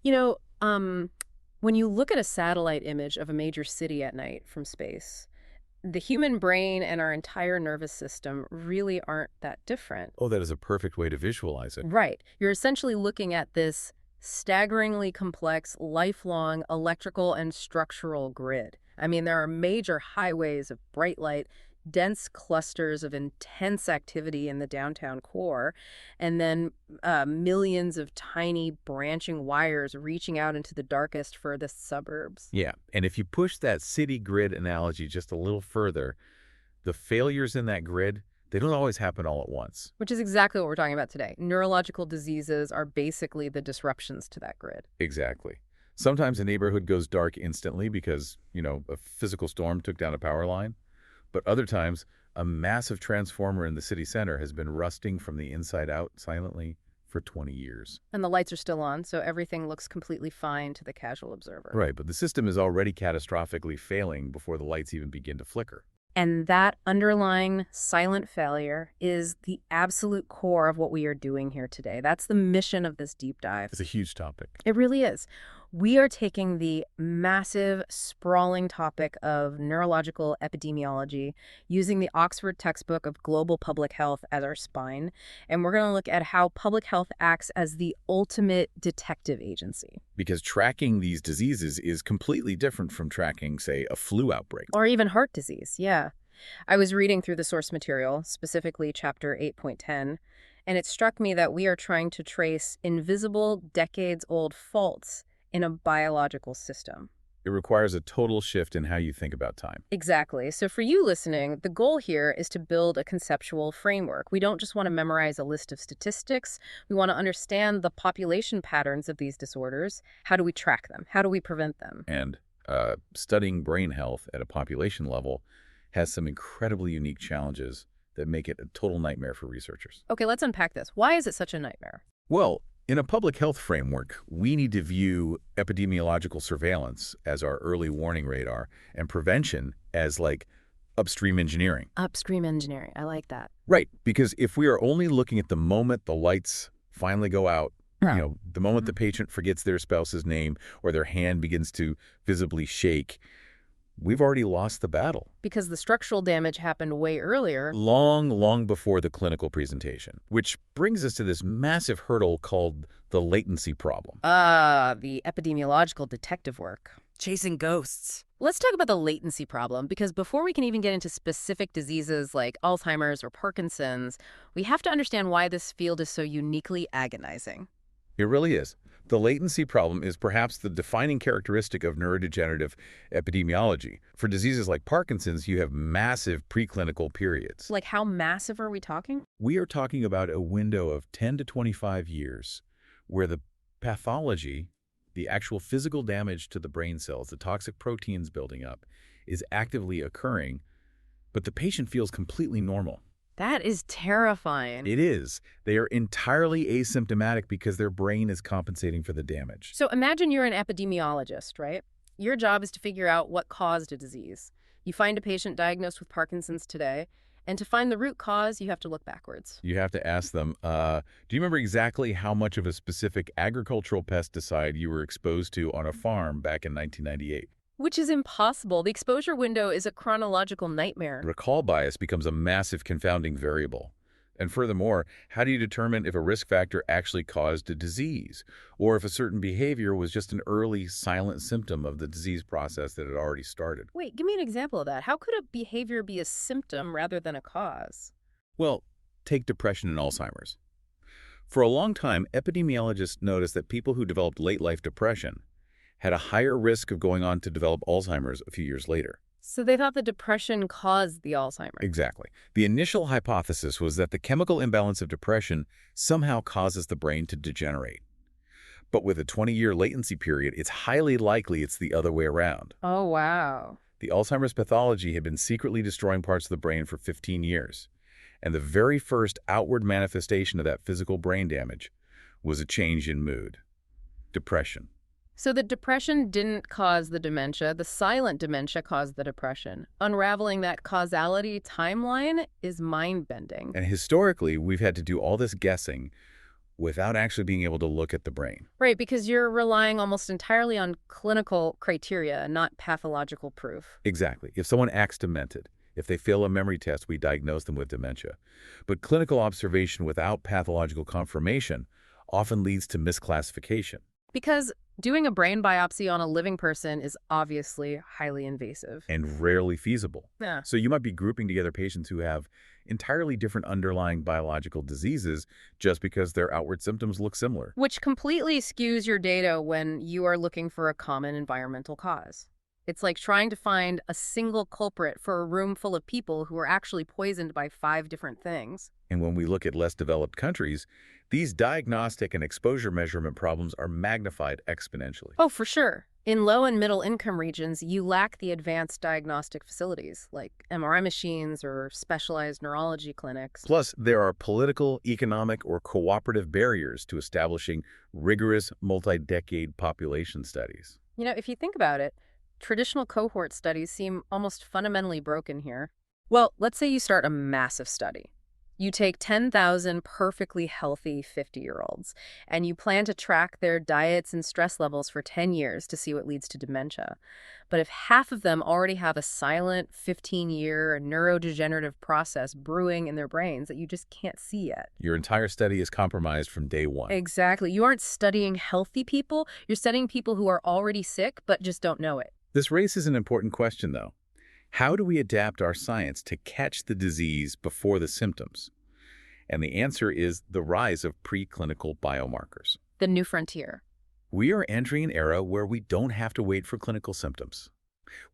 You know, when you look at a satellite image of a major city at night from space, the human brain and our entire nervous system really aren't that different. Oh, that is a perfect way to visualize it. Right. You're essentially looking at this staggeringly complex, lifelong electrical and structural grid. I mean, there are major highways of bright light, dense clusters of intense activity in the downtown core, and then millions of tiny branching wires reaching out into the darkest, furthest suburbs. Yeah, and if you push that city grid analogy just a little further, the failures in that grid, they don't always happen all at once. Which is exactly what we're talking about today. Neurological diseases are basically the disruptions to that grid. Exactly. Sometimes a neighborhood goes dark instantly because, a physical storm took down a power line. But other times, a massive transformer in the city center has been rusting from the inside out silently for 20 years. And the lights are still on, so everything looks completely fine to the casual observer. Right, but the system is already catastrophically failing before the lights even begin to flicker. And that underlying silent failure is the absolute core of what we are doing here today. That's the mission of this deep dive. It's a huge topic. It really is. We are taking the massive, sprawling topic of neurological epidemiology, using the Oxford textbook of global public health as our spine, and we're going to look at how public health acts as the ultimate detective agency. Because tracking these diseases is completely different from tracking, say, a flu outbreak. Or even heart disease, yeah. I was reading through the source material, specifically chapter 8.10, and it struck me that we are trying to trace invisible, decades-old faults in a biological system. It requires a total shift in how you think about time. Exactly. So for you listening, the goal here is to build a conceptual framework. We don't just want to memorize a list of statistics. We want to understand the population patterns of these disorders. How do we track them? How do we prevent them? And studying brain health at a population level has some incredibly unique challenges that make it a total nightmare for researchers. Okay, let's unpack this. Why is it such a nightmare? Well, in a public health framework, we need to view epidemiological surveillance as our early warning radar and prevention as like upstream engineering. Upstream engineering. I like that. Right, because if we are only looking at the moment the lights finally go out, the moment the patient forgets their spouse's name or their hand begins to visibly shake, we've already lost the battle. Because the structural damage happened way earlier. Long before the clinical presentation, which brings us to this massive hurdle called the latency problem. The epidemiological detective work. Chasing ghosts. Let's talk about the latency problem, because before we can even get into specific diseases like Alzheimer's or Parkinson's, we have to understand why this field is so uniquely agonizing. It really is. The latency problem is perhaps the defining characteristic of neurodegenerative epidemiology. For diseases like Parkinson's, you have massive preclinical periods. Like how massive are we talking? We are talking about a window of 10 to 25 years where the pathology, the actual physical damage to the brain cells, the toxic proteins building up, is actively occurring, but the patient feels completely normal. That is terrifying. It is. They are entirely asymptomatic because their brain is compensating for the damage. So imagine you're an epidemiologist, right? Your job is to figure out what caused a disease. You find a patient diagnosed with Parkinson's today, and to find the root cause, you have to look backwards. You have to ask them, do you remember exactly how much of a specific agricultural pesticide you were exposed to on a farm back in 1998? Which is impossible. The exposure window is a chronological nightmare. Recall bias becomes a massive confounding variable. And furthermore, how do you determine if a risk factor actually caused a disease, or if a certain behavior was just an early silent symptom of the disease process that had already started? Wait, give me an example of that. How could a behavior be a symptom rather than a cause? Well, take depression and Alzheimer's. For a long time, epidemiologists noticed that people who developed late-life depression had a higher risk of going on to develop Alzheimer's a few years later. So they thought the depression caused the Alzheimer's. Exactly. The initial hypothesis was that the chemical imbalance of depression somehow causes the brain to degenerate. But with a 20-year latency period, it's highly likely it's the other way around. Oh, wow. The Alzheimer's pathology had been secretly destroying parts of the brain for 15 years. And the very first outward manifestation of that physical brain damage was a change in mood. Depression. So the depression didn't cause the dementia. The silent dementia caused the depression. Unraveling that causality timeline is mind-bending. And historically, we've had to do all this guessing without actually being able to look at the brain. Right, because you're relying almost entirely on clinical criteria, not pathological proof. Exactly. If someone acts demented, if they fail a memory test, we diagnose them with dementia. But clinical observation without pathological confirmation often leads to misclassification. Because doing a brain biopsy on a living person is obviously highly invasive. And rarely feasible. Yeah. So you might be grouping together patients who have entirely different underlying biological diseases just because their outward symptoms look similar. Which completely skews your data when you are looking for a common environmental cause. It's like trying to find a single culprit for a room full of people who are actually poisoned by 5 different things. And when we look at less developed countries, these diagnostic and exposure measurement problems are magnified exponentially. Oh, for sure. In low and middle income regions, you lack the advanced diagnostic facilities like MRI machines or specialized neurology clinics. Plus, there are political, economic, or cooperative barriers to establishing rigorous multi-decade population studies. If you think about it, traditional cohort studies seem almost fundamentally broken here. Well, let's say you start a massive study. You take 10,000 perfectly healthy 50-year-olds, and you plan to track their diets and stress levels for 10 years to see what leads to dementia. But if half of them already have a silent 15-year neurodegenerative process brewing in their brains that you just can't see yet. Your entire study is compromised from day one. Exactly. You aren't studying healthy people. You're studying people who are already sick but just don't know it. This raises an important question, though. How do we adapt our science to catch the disease before the symptoms? And the answer is the rise of preclinical biomarkers. The new frontier. We are entering an era where we don't have to wait for clinical symptoms.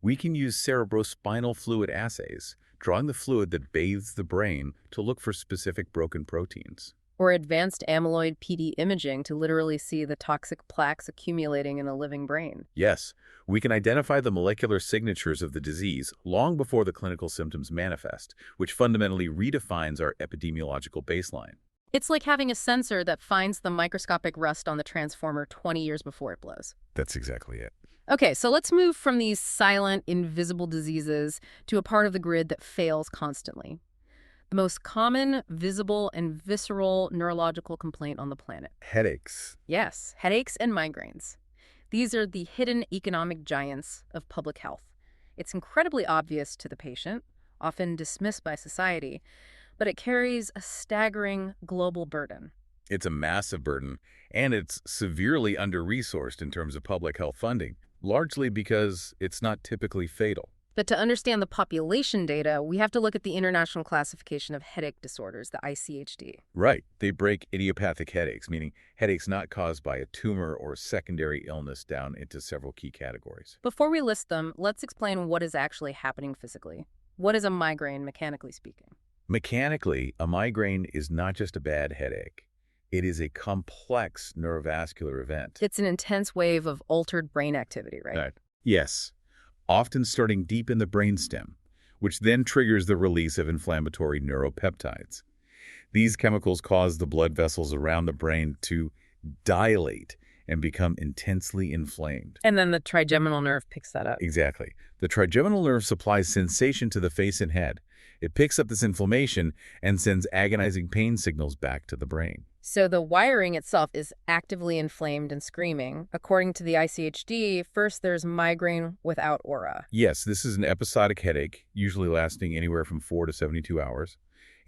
We can use cerebrospinal fluid assays, drawing the fluid that bathes the brain to look for specific broken proteins. Or advanced amyloid PD imaging to literally see the toxic plaques accumulating in a living brain. Yes, we can identify the molecular signatures of the disease long before the clinical symptoms manifest, which fundamentally redefines our epidemiological baseline. It's like having a sensor that finds the microscopic rust on the transformer 20 years before it blows. That's exactly it. Okay, so let's move from these silent, invisible diseases to a part of the grid that fails constantly. The most common, visible, and visceral neurological complaint on the planet. Headaches. Yes, headaches and migraines. These are the hidden economic giants of public health. It's incredibly obvious to the patient, often dismissed by society, but it carries a staggering global burden. It's a massive burden, and it's severely under-resourced in terms of public health funding, largely because it's not typically fatal. But to understand the population data, we have to look at the International Classification of Headache Disorders, the ICHD. Right. They break idiopathic headaches, meaning headaches not caused by a tumor or secondary illness, down into several key categories. Before we list them, let's explain what is actually happening physically. What is a migraine, mechanically speaking? Mechanically, a migraine is not just a bad headache. It is a complex neurovascular event. It's an intense wave of altered brain activity, right? Yes, often starting deep in the brainstem, which then triggers the release of inflammatory neuropeptides. These chemicals cause the blood vessels around the brain to dilate and become intensely inflamed. And then the trigeminal nerve picks that up. Exactly. The trigeminal nerve supplies sensation to the face and head. It picks up this inflammation and sends agonizing pain signals back to the brain. So the wiring itself is actively inflamed and screaming. According to the ICHD, first there's migraine without aura. Yes, this is an episodic headache, usually lasting anywhere from 4 to 72 hours.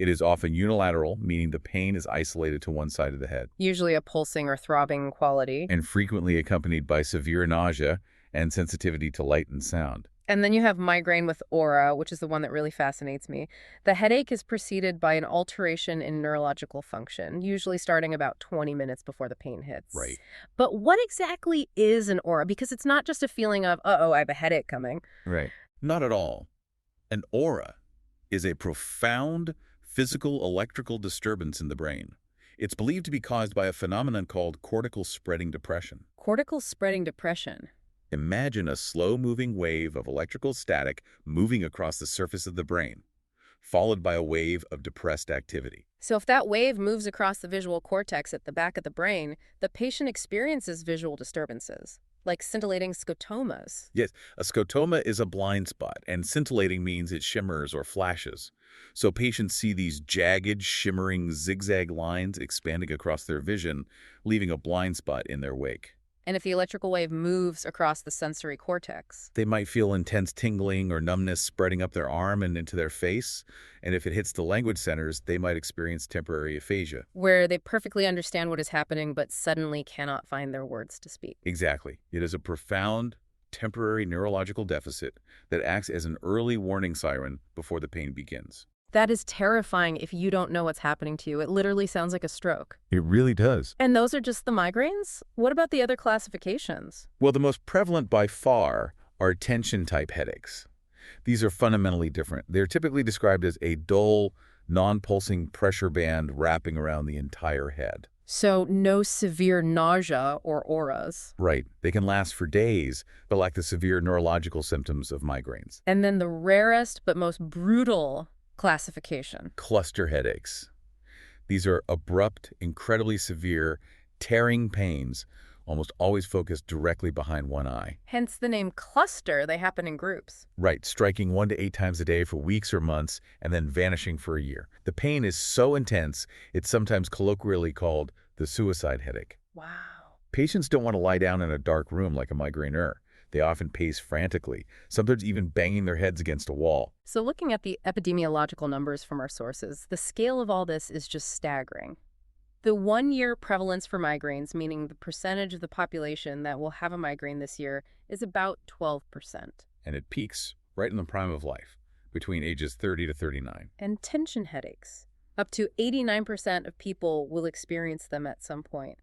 It is often unilateral, meaning the pain is isolated to one side of the head. Usually a pulsing or throbbing quality. And frequently accompanied by severe nausea and sensitivity to light and sound. And then you have migraine with aura, which is the one that really fascinates me. The headache is preceded by an alteration in neurological function, usually starting about 20 minutes before the pain hits. Right. But what exactly is an aura? Because it's not just a feeling of, uh-oh, I have a headache coming. Right. Not at all. An aura is a profound physical electrical disturbance in the brain. It's believed to be caused by a phenomenon called cortical spreading depression. Cortical spreading depression. Imagine a slow-moving wave of electrical static moving across the surface of the brain, followed by a wave of depressed activity. So if that wave moves across the visual cortex at the back of the brain, the patient experiences visual disturbances, like scintillating scotomas. Yes, a scotoma is a blind spot, and scintillating means it shimmers or flashes. So patients see these jagged, shimmering zigzag lines expanding across their vision, leaving a blind spot in their wake. And if the electrical wave moves across the sensory cortex, They might feel intense tingling or numbness spreading up their arm and into their face, and if it hits the language centers, they might experience temporary aphasia. where they perfectly understand what is happening but suddenly cannot find their words to speak. Exactly. It is a profound, temporary neurological deficit that acts as an early warning siren before the pain begins. That is terrifying if you don't know what's happening to you. It literally sounds like a stroke. It really does. And those are just the migraines? What about the other classifications? Well, the most prevalent by far are tension-type headaches. These are fundamentally different. They're typically described as a dull, non-pulsing pressure band wrapping around the entire head. So no severe nausea or auras. Right. They can last for days, but lack the severe neurological symptoms of migraines. And then the rarest but most brutal classification. Cluster headaches. These are abrupt, incredibly severe, tearing pains, almost always focused directly behind one eye. Hence the name cluster. They happen in groups. Right, striking 1 to 8 times a day for weeks or months and then vanishing for a year. The pain is so intense, it's sometimes colloquially called the suicide headache. Wow. Patients don't want to lie down in a dark room like a migraineur. They often pace frantically, sometimes even banging their heads against a wall. So looking at the epidemiological numbers from our sources, the scale of all this is just staggering. The 1-year prevalence for migraines, meaning the percentage of the population that will have a migraine this year, is about 12%. And it peaks right in the prime of life, between ages 30 to 39. And tension headaches. Up to 89% of people will experience them at some point.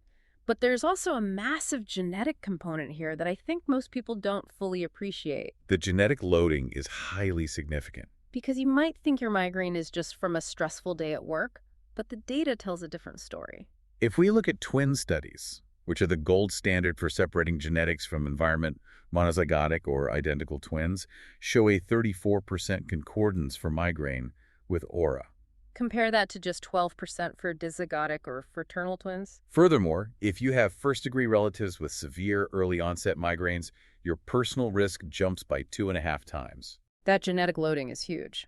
But there's also a massive genetic component here that I think most people don't fully appreciate. The genetic loading is highly significant. Because you might think your migraine is just from a stressful day at work, but the data tells a different story. If we look at twin studies, which are the gold standard for separating genetics from environment, monozygotic or identical twins, show a 34% concordance for migraine with aura. Compare that to just 12% for dizygotic or fraternal twins. Furthermore, if you have first-degree relatives with severe early-onset migraines, your personal risk jumps by 2.5 times. That genetic loading is huge.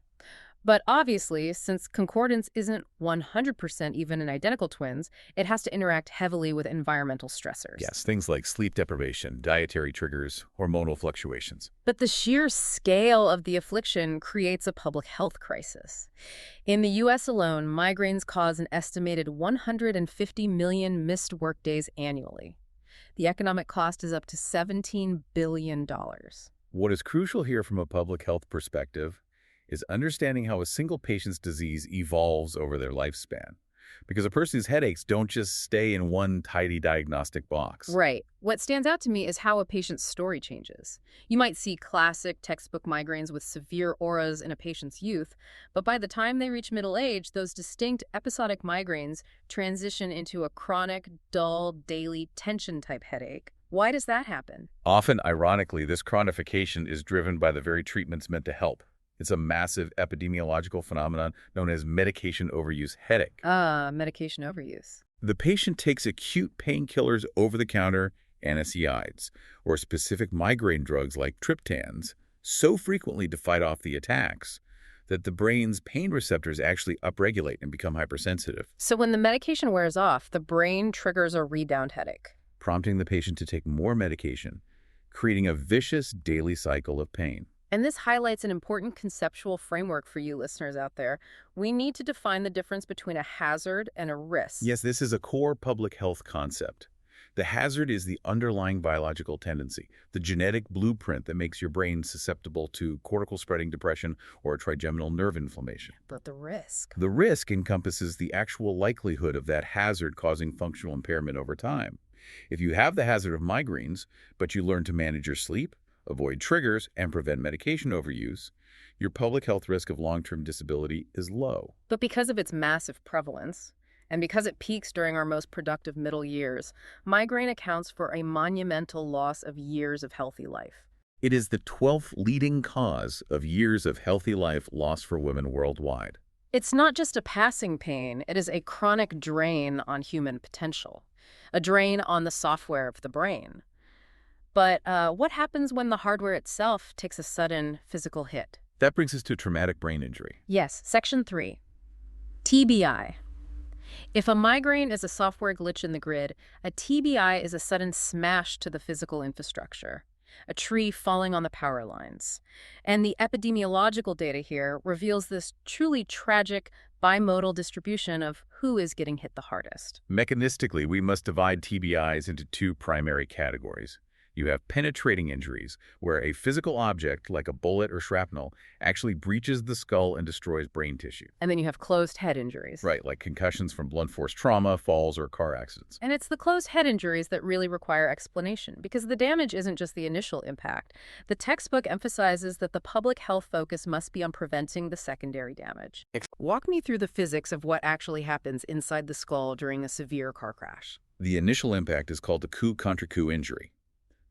But obviously, since concordance isn't 100% even in identical twins, it has to interact heavily with environmental stressors. Yes, things like sleep deprivation, dietary triggers, hormonal fluctuations. But the sheer scale of the affliction creates a public health crisis. In the U.S. alone, migraines cause an estimated 150 million missed workdays annually. The economic cost is up to $17 billion. What is crucial here from a public health perspective is understanding how a single patient's disease evolves over their lifespan. Because a person's headaches don't just stay in one tidy diagnostic box. Right. What stands out to me is how a patient's story changes. You might see classic textbook migraines with severe auras in a patient's youth, but by the time they reach middle age, those distinct episodic migraines transition into a chronic, dull, daily tension-type headache. Why does that happen? Often, ironically, this chronification is driven by the very treatments meant to help. It's a massive epidemiological phenomenon known as medication overuse headache. Medication overuse. The patient takes acute painkillers over the counter, NSAIDs, or specific migraine drugs like triptans, so frequently to fight off the attacks that the brain's pain receptors actually upregulate and become hypersensitive, So when the medication wears off, the brain triggers a rebound headache. prompting the patient to take more medication, creating a vicious daily cycle of pain. And this highlights an important conceptual framework for you listeners out there. We need to define the difference between a hazard and a risk. Yes, this is a core public health concept. The hazard is the underlying biological tendency, the genetic blueprint that makes your brain susceptible to cortical spreading depression or trigeminal nerve inflammation. But the risk. The risk encompasses the actual likelihood of that hazard causing functional impairment over time. If you have the hazard of migraines, but you learn to manage your sleep, avoid triggers, and prevent medication overuse, your public health risk of long-term disability is low. But because of its massive prevalence, and because it peaks during our most productive middle years, migraine accounts for a monumental loss of years of healthy life. It is the 12th leading cause of years of healthy life lost for women worldwide. It's not just a passing pain, it is a chronic drain on human potential, a drain on the software of the brain. But what happens when the hardware itself takes a sudden physical hit? That brings us to traumatic brain injury. Yes, Section 3, TBI. If a migraine is a software glitch in the grid, a TBI is a sudden smash to the physical infrastructure, a tree falling on the power lines. And the epidemiological data here reveals this truly tragic bimodal distribution of who is getting hit the hardest. Mechanistically, we must divide TBIs into two primary categories. You have penetrating injuries, where a physical object, like a bullet or shrapnel, actually breaches the skull and destroys brain tissue. And then you have closed head injuries. Right, like concussions from blunt force trauma, falls, or car accidents. And it's the closed head injuries that really require explanation, because the damage isn't just the initial impact. The textbook emphasizes that the public health focus must be on preventing the secondary damage. Walk me through the physics of what actually happens inside the skull during a severe car crash. The initial impact is called a coup contre coup injury.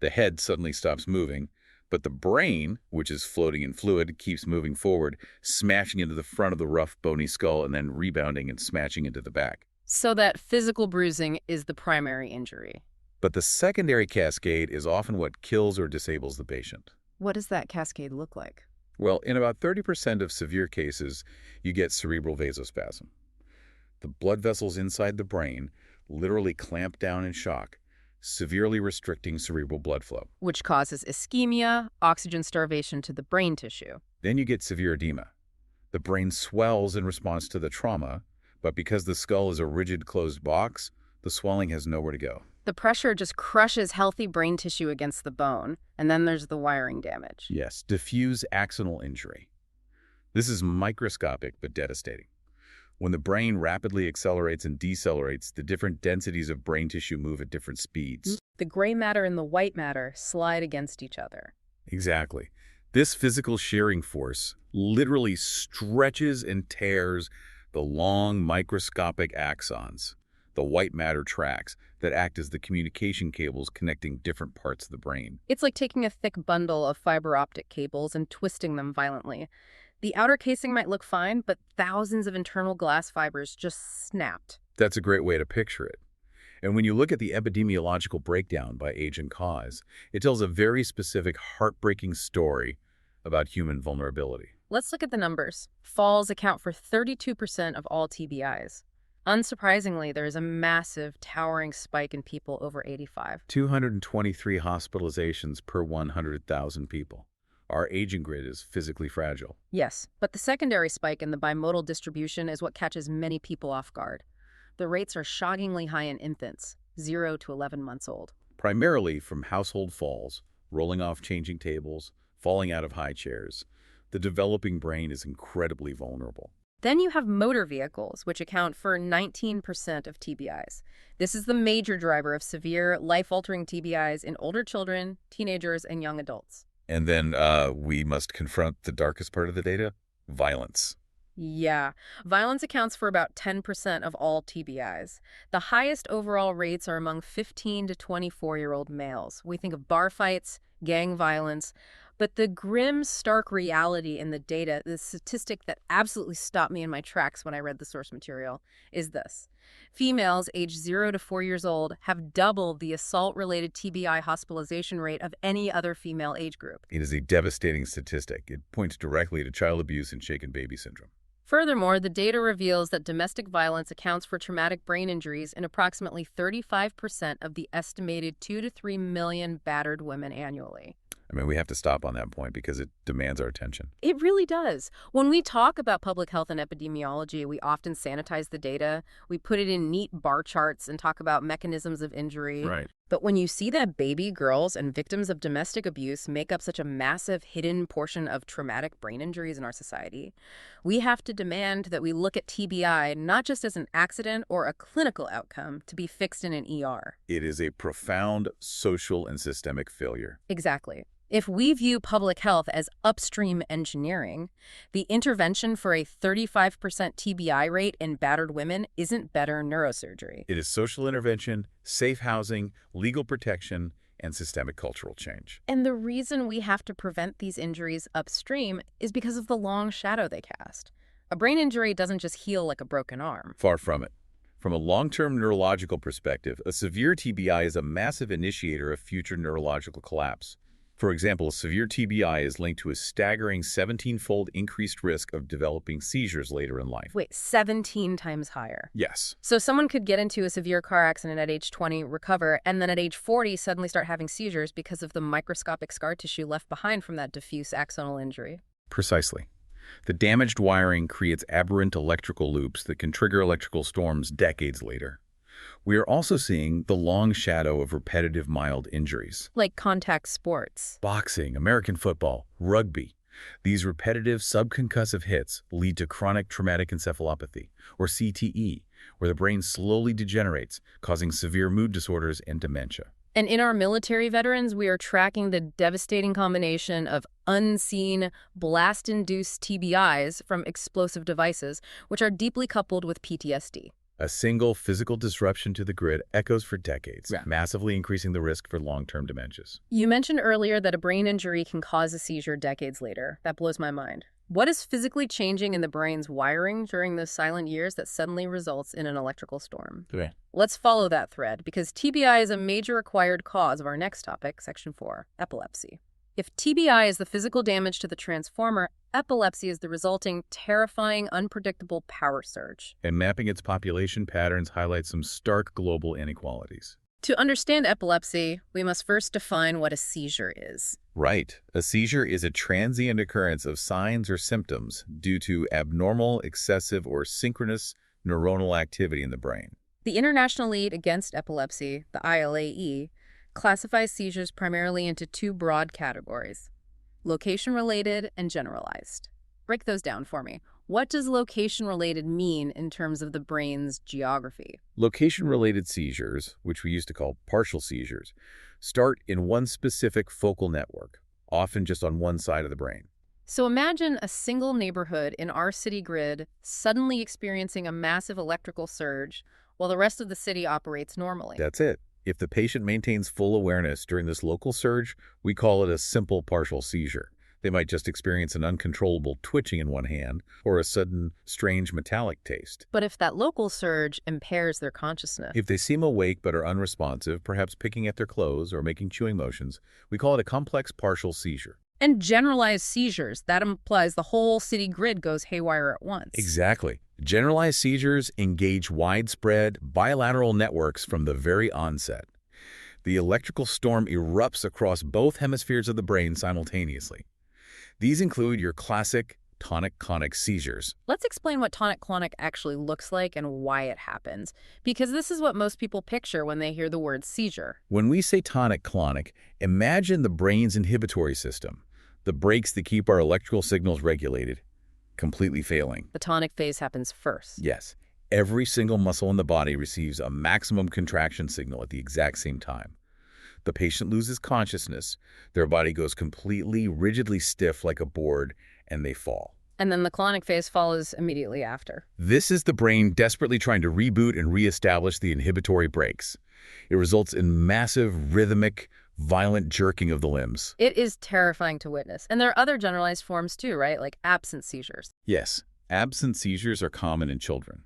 The head suddenly stops moving, but the brain, which is floating in fluid, keeps moving forward, smashing into the front of the rough, bony skull and then rebounding and smashing into the back. So that physical bruising is the primary injury. But the secondary cascade is often what kills or disables the patient. What does that cascade look like? Well, in about 30% of severe cases, you get cerebral vasospasm. The blood vessels inside the brain literally clamp down in shock, severely restricting cerebral blood flow. Which causes ischemia, oxygen starvation to the brain tissue. Then you get severe edema. The brain swells in response to the trauma, but because the skull is a rigid closed box, the swelling has nowhere to go. The pressure just crushes healthy brain tissue against the bone, and then there's the wiring damage. Yes, diffuse axonal injury. This is microscopic but devastating. When the brain rapidly accelerates and decelerates, the different densities of brain tissue move at different speeds. The gray matter and the white matter slide against each other. Exactly. This physical shearing force literally stretches and tears the long microscopic axons, the white matter tracks that act as the communication cables connecting different parts of the brain. It's like taking a thick bundle of fiber optic cables and twisting them violently. The outer casing might look fine, but thousands of internal glass fibers just snapped. That's a great way to picture it. And when you look at the epidemiological breakdown by age and cause, it tells a very specific, heartbreaking story about human vulnerability. Let's look at the numbers. Falls account for 32% of all TBIs. Unsurprisingly, there is a massive, towering spike in people over 85. 223 hospitalizations per 100,000 people. Our aging grid is physically fragile. Yes, but the secondary spike in the bimodal distribution is what catches many people off guard. The rates are shockingly high in infants, 0 to 11 months old. Primarily from household falls, rolling off changing tables, falling out of high chairs. The developing brain is incredibly vulnerable. Then you have motor vehicles, which account for 19% of TBIs. This is the major driver of severe, life-altering TBIs in older children, teenagers, and young adults. And then we must confront the darkest part of the data, violence. Yeah, violence accounts for about 10% of all TBIs. The highest overall rates are among 15 to 24-year-old males. We think of bar fights, gang violence, but the grim, stark reality in the data, the statistic that absolutely stopped me in my tracks when I read the source material, is this. Females aged 0 to 4 years old have double the assault-related TBI hospitalization rate of any other female age group. It is a devastating statistic. It points directly to child abuse and shaken baby syndrome. Furthermore, the data reveals that domestic violence accounts for traumatic brain injuries in approximately 35% of the estimated 2 to 3 million battered women annually. I mean, we have to stop on that point because it demands our attention. It really does. When we talk about public health and epidemiology, we often sanitize the data. We put it in neat bar charts and talk about mechanisms of injury. Right. But when you see that baby, girls, and victims of domestic abuse make up such a massive hidden portion of traumatic brain injuries in our society, we have to demand that we look at TBI not just as an accident or a clinical outcome to be fixed in an ER. It is a profound social and systemic failure. Exactly. If we view public health as upstream engineering, the intervention for a 35% TBI rate in battered women isn't better neurosurgery. It is social intervention, safe housing, legal protection, and systemic cultural change. And the reason we have to prevent these injuries upstream is because of the long shadow they cast. A brain injury doesn't just heal like a broken arm. Far from it. From a long-term neurological perspective, a severe TBI is a massive initiator of future neurological collapse. For example, a severe TBI is linked to a staggering 17-fold increased risk of developing seizures later in life. Wait, 17 times higher. Yes. So someone could get into a severe car accident at age 20, recover, and then at age 40 suddenly start having seizures because of the microscopic scar tissue left behind from that diffuse axonal injury. Precisely. The damaged wiring creates aberrant electrical loops that can trigger electrical storms decades later. We are also seeing the long shadow of repetitive mild injuries. Like contact sports. Boxing, American football, rugby. These repetitive subconcussive hits lead to chronic traumatic encephalopathy, or CTE, where the brain slowly degenerates, causing severe mood disorders and dementia. And in our military veterans, we are tracking the devastating combination of unseen, blast-induced TBIs from explosive devices, which are deeply coupled with PTSD. A single physical disruption to the grid echoes for decades, massively increasing the risk for long-term dementias. You mentioned earlier that a brain injury can cause a seizure decades later. That blows my mind. What is physically changing in the brain's wiring during those silent years that suddenly results in an electrical storm? Okay. Let's follow that thread, because TBI is a major acquired cause of our next topic, Section 4, epilepsy. If TBI is the physical damage to the transformer, epilepsy is the resulting, terrifying, unpredictable power surge. And mapping its population patterns highlights some stark global inequalities. To understand epilepsy, we must first define what a seizure is. Right. A seizure is a transient occurrence of signs or symptoms due to abnormal, excessive, or synchronous neuronal activity in the brain. The International League Against Epilepsy, the ILAE, classifies seizures primarily into two broad categories: location-related and generalized. Break those down for me. What does location-related mean in terms of the brain's geography? Location-related seizures, which we used to call partial seizures, start in one specific focal network, often just on one side of the brain. So imagine a single neighborhood in our city grid suddenly experiencing a massive electrical surge while the rest of the city operates normally. That's it. If the patient maintains full awareness during this local surge, we call it a simple partial seizure. They might just experience an uncontrollable twitching in one hand or a sudden, strange metallic taste. But if that local surge impairs their consciousness, If they seem awake but are unresponsive, perhaps picking at their clothes or making chewing motions, we call it a complex partial seizure. and generalized seizures, that implies the whole city grid goes haywire at once. Exactly. Generalized seizures engage widespread bilateral networks from the very onset. The electrical storm erupts across both hemispheres of the brain simultaneously. These include your classic tonic-clonic seizures. Let's explain what tonic-clonic actually looks like and why it happens, because this is what most people picture when they hear the word seizure. When we say tonic-clonic, imagine the brain's inhibitory system, the brakes that keep our electrical signals regulated, completely failing. The tonic phase happens first. Yes, every single muscle in the body receives a maximum contraction signal at the exact same time. The patient loses consciousness, their body goes completely, rigidly stiff like a board, and they fall. And then the clonic phase follows immediately after. This is the brain desperately trying to reboot and reestablish the inhibitory brakes. It results in massive, rhythmic, violent jerking of the limbs. It is terrifying to witness. And there are other generalized forms too, right? Like absent seizures. Yes, absent seizures are common in children.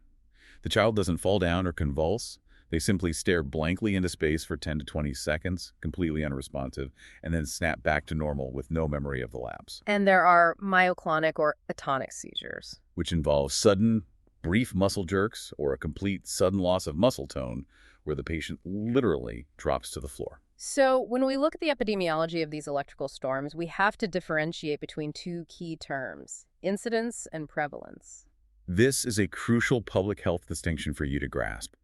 The child doesn't fall down or convulse. They simply stare blankly into space for 10 to 20 seconds, completely unresponsive, and then snap back to normal with no memory of the lapse. And there are myoclonic or atonic seizures. Which involves sudden, brief muscle jerks or a complete sudden loss of muscle tone where the patient literally drops to the floor. So when we look at the epidemiology of these electrical storms, we have to differentiate between two key terms: incidence and prevalence. This is a crucial public health distinction for you to grasp.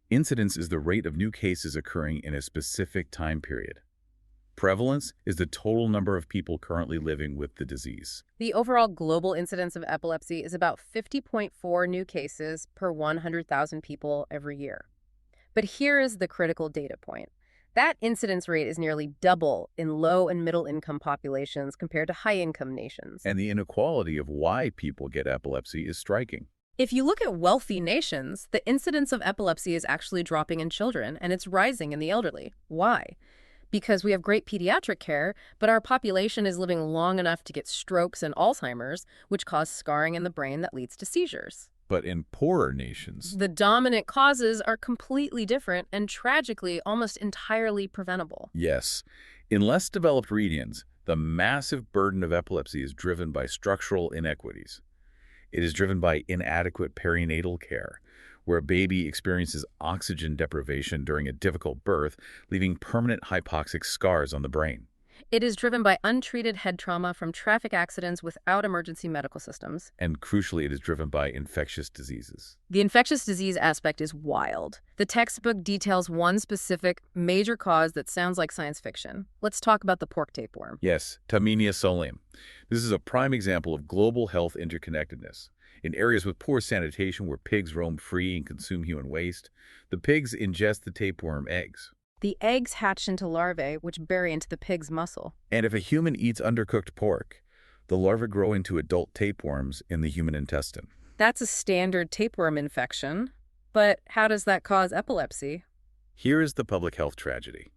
Incidence is the rate of new cases occurring in a specific time period. Prevalence is the total number of people currently living with the disease. The overall global incidence of epilepsy is about 50.4 new cases per 100,000 people every year. But here is the critical data point. That incidence rate is nearly double in low and middle income populations compared to high income nations. And the inequality of why people get epilepsy is striking. If you look at wealthy nations, the incidence of epilepsy is actually dropping in children, and it's rising in the elderly. Why? because we have great pediatric care, but our population is living long enough to get strokes and Alzheimer's, which cause scarring in the brain that leads to seizures. But in poorer nations, The dominant causes are completely different and tragically almost entirely preventable. yes, in less developed regions, the massive burden of epilepsy is driven by structural inequities. It is driven by inadequate perinatal care, where a baby experiences oxygen deprivation during a difficult birth, leaving permanent hypoxic scars on the brain. It is driven by untreated head trauma from traffic accidents without emergency medical systems. And crucially, it is driven by infectious diseases. The infectious disease aspect is wild. The textbook details one specific major cause that sounds like science fiction. Let's talk about the pork tapeworm. Yes, Tumenia solium. This is a prime example of global health interconnectedness. In areas with poor sanitation where pigs roam free and consume human waste, the pigs ingest the tapeworm eggs. The eggs hatch into larvae, which bury into the pig's muscle. And if a human eats undercooked pork, the larvae grow into adult tapeworms in the human intestine. That's a standard tapeworm infection. But how does that cause epilepsy? Here is the public health tragedy.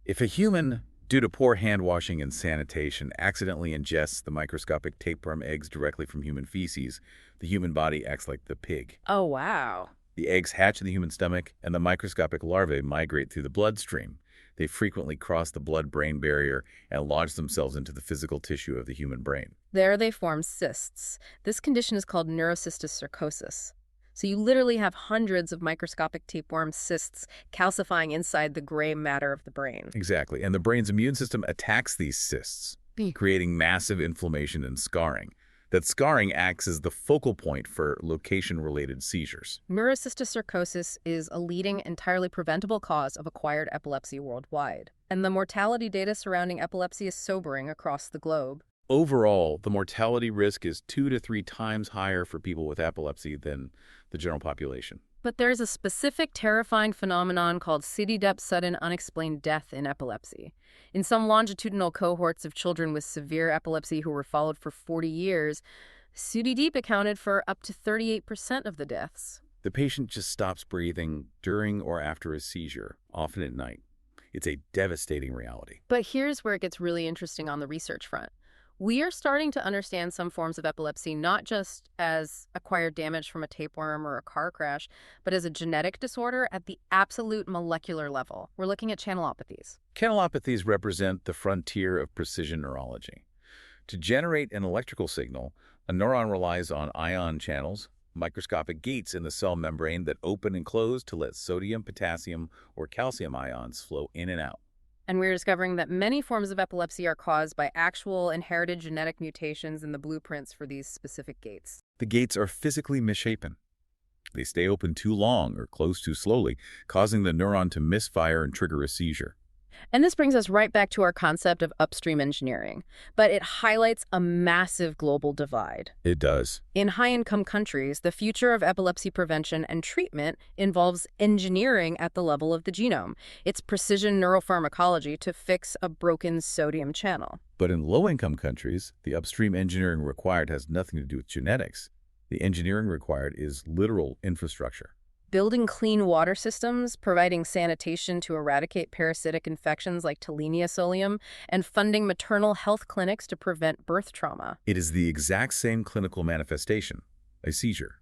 If a human, due to poor hand washing and sanitation, accidentally ingests the microscopic tapeworm eggs directly from human feces, the human body acts like the pig. Oh, wow. The eggs hatch in the human stomach, and the microscopic larvae migrate through the bloodstream. They frequently cross the blood-brain barrier and lodge themselves into the physical tissue of the human brain. There they form cysts. This condition is called neurocystis. So you literally have hundreds of microscopic tapeworm cysts calcifying inside the gray matter of the brain. Exactly, and the brain's immune system attacks these cysts, creating massive inflammation and scarring. That scarring acts as the focal point for location-related seizures. Neurocystis is a leading, entirely preventable cause of acquired epilepsy worldwide. And the mortality data surrounding epilepsy is sobering across the globe. Overall, the mortality risk is 2 to 3 times higher for people with epilepsy than the general population. But there's a specific terrifying phenomenon called CDDEP, sudden unexplained death in epilepsy. In some longitudinal cohorts of children with severe epilepsy who were followed for 40 years, CDDEP accounted for up to 38% of the deaths. The patient just stops breathing during or after a seizure, often at night. It's a devastating reality. But here's where it gets really interesting on the research front. We are starting to understand some forms of epilepsy not just as acquired damage from a tapeworm or a car crash, but as a genetic disorder at the absolute molecular level. We're looking at channelopathies. Channelopathies represent the frontier of precision neurology. To generate an electrical signal, a neuron relies on ion channels, microscopic gates in the cell membrane that open and close to let sodium, potassium, or calcium ions flow in and out. And we're discovering that many forms of epilepsy are caused by actual inherited genetic mutations in the blueprints for these specific gates. The gates are physically misshapen. They stay open too long or close too slowly, causing the neuron to misfire and trigger a seizure. And this brings us right back to our concept of upstream engineering, but it highlights a massive global divide. It does. In high-income countries, the future of epilepsy prevention and treatment involves engineering at the level of the genome. It's precision neuropharmacology to fix a broken sodium channel. But in low-income countries, the upstream engineering required has nothing to do with genetics. The engineering required is literal infrastructure. Building clean water systems, providing sanitation to eradicate parasitic infections like Tumenia solium, and funding maternal health clinics to prevent birth trauma. It is the exact same clinical manifestation, a seizure.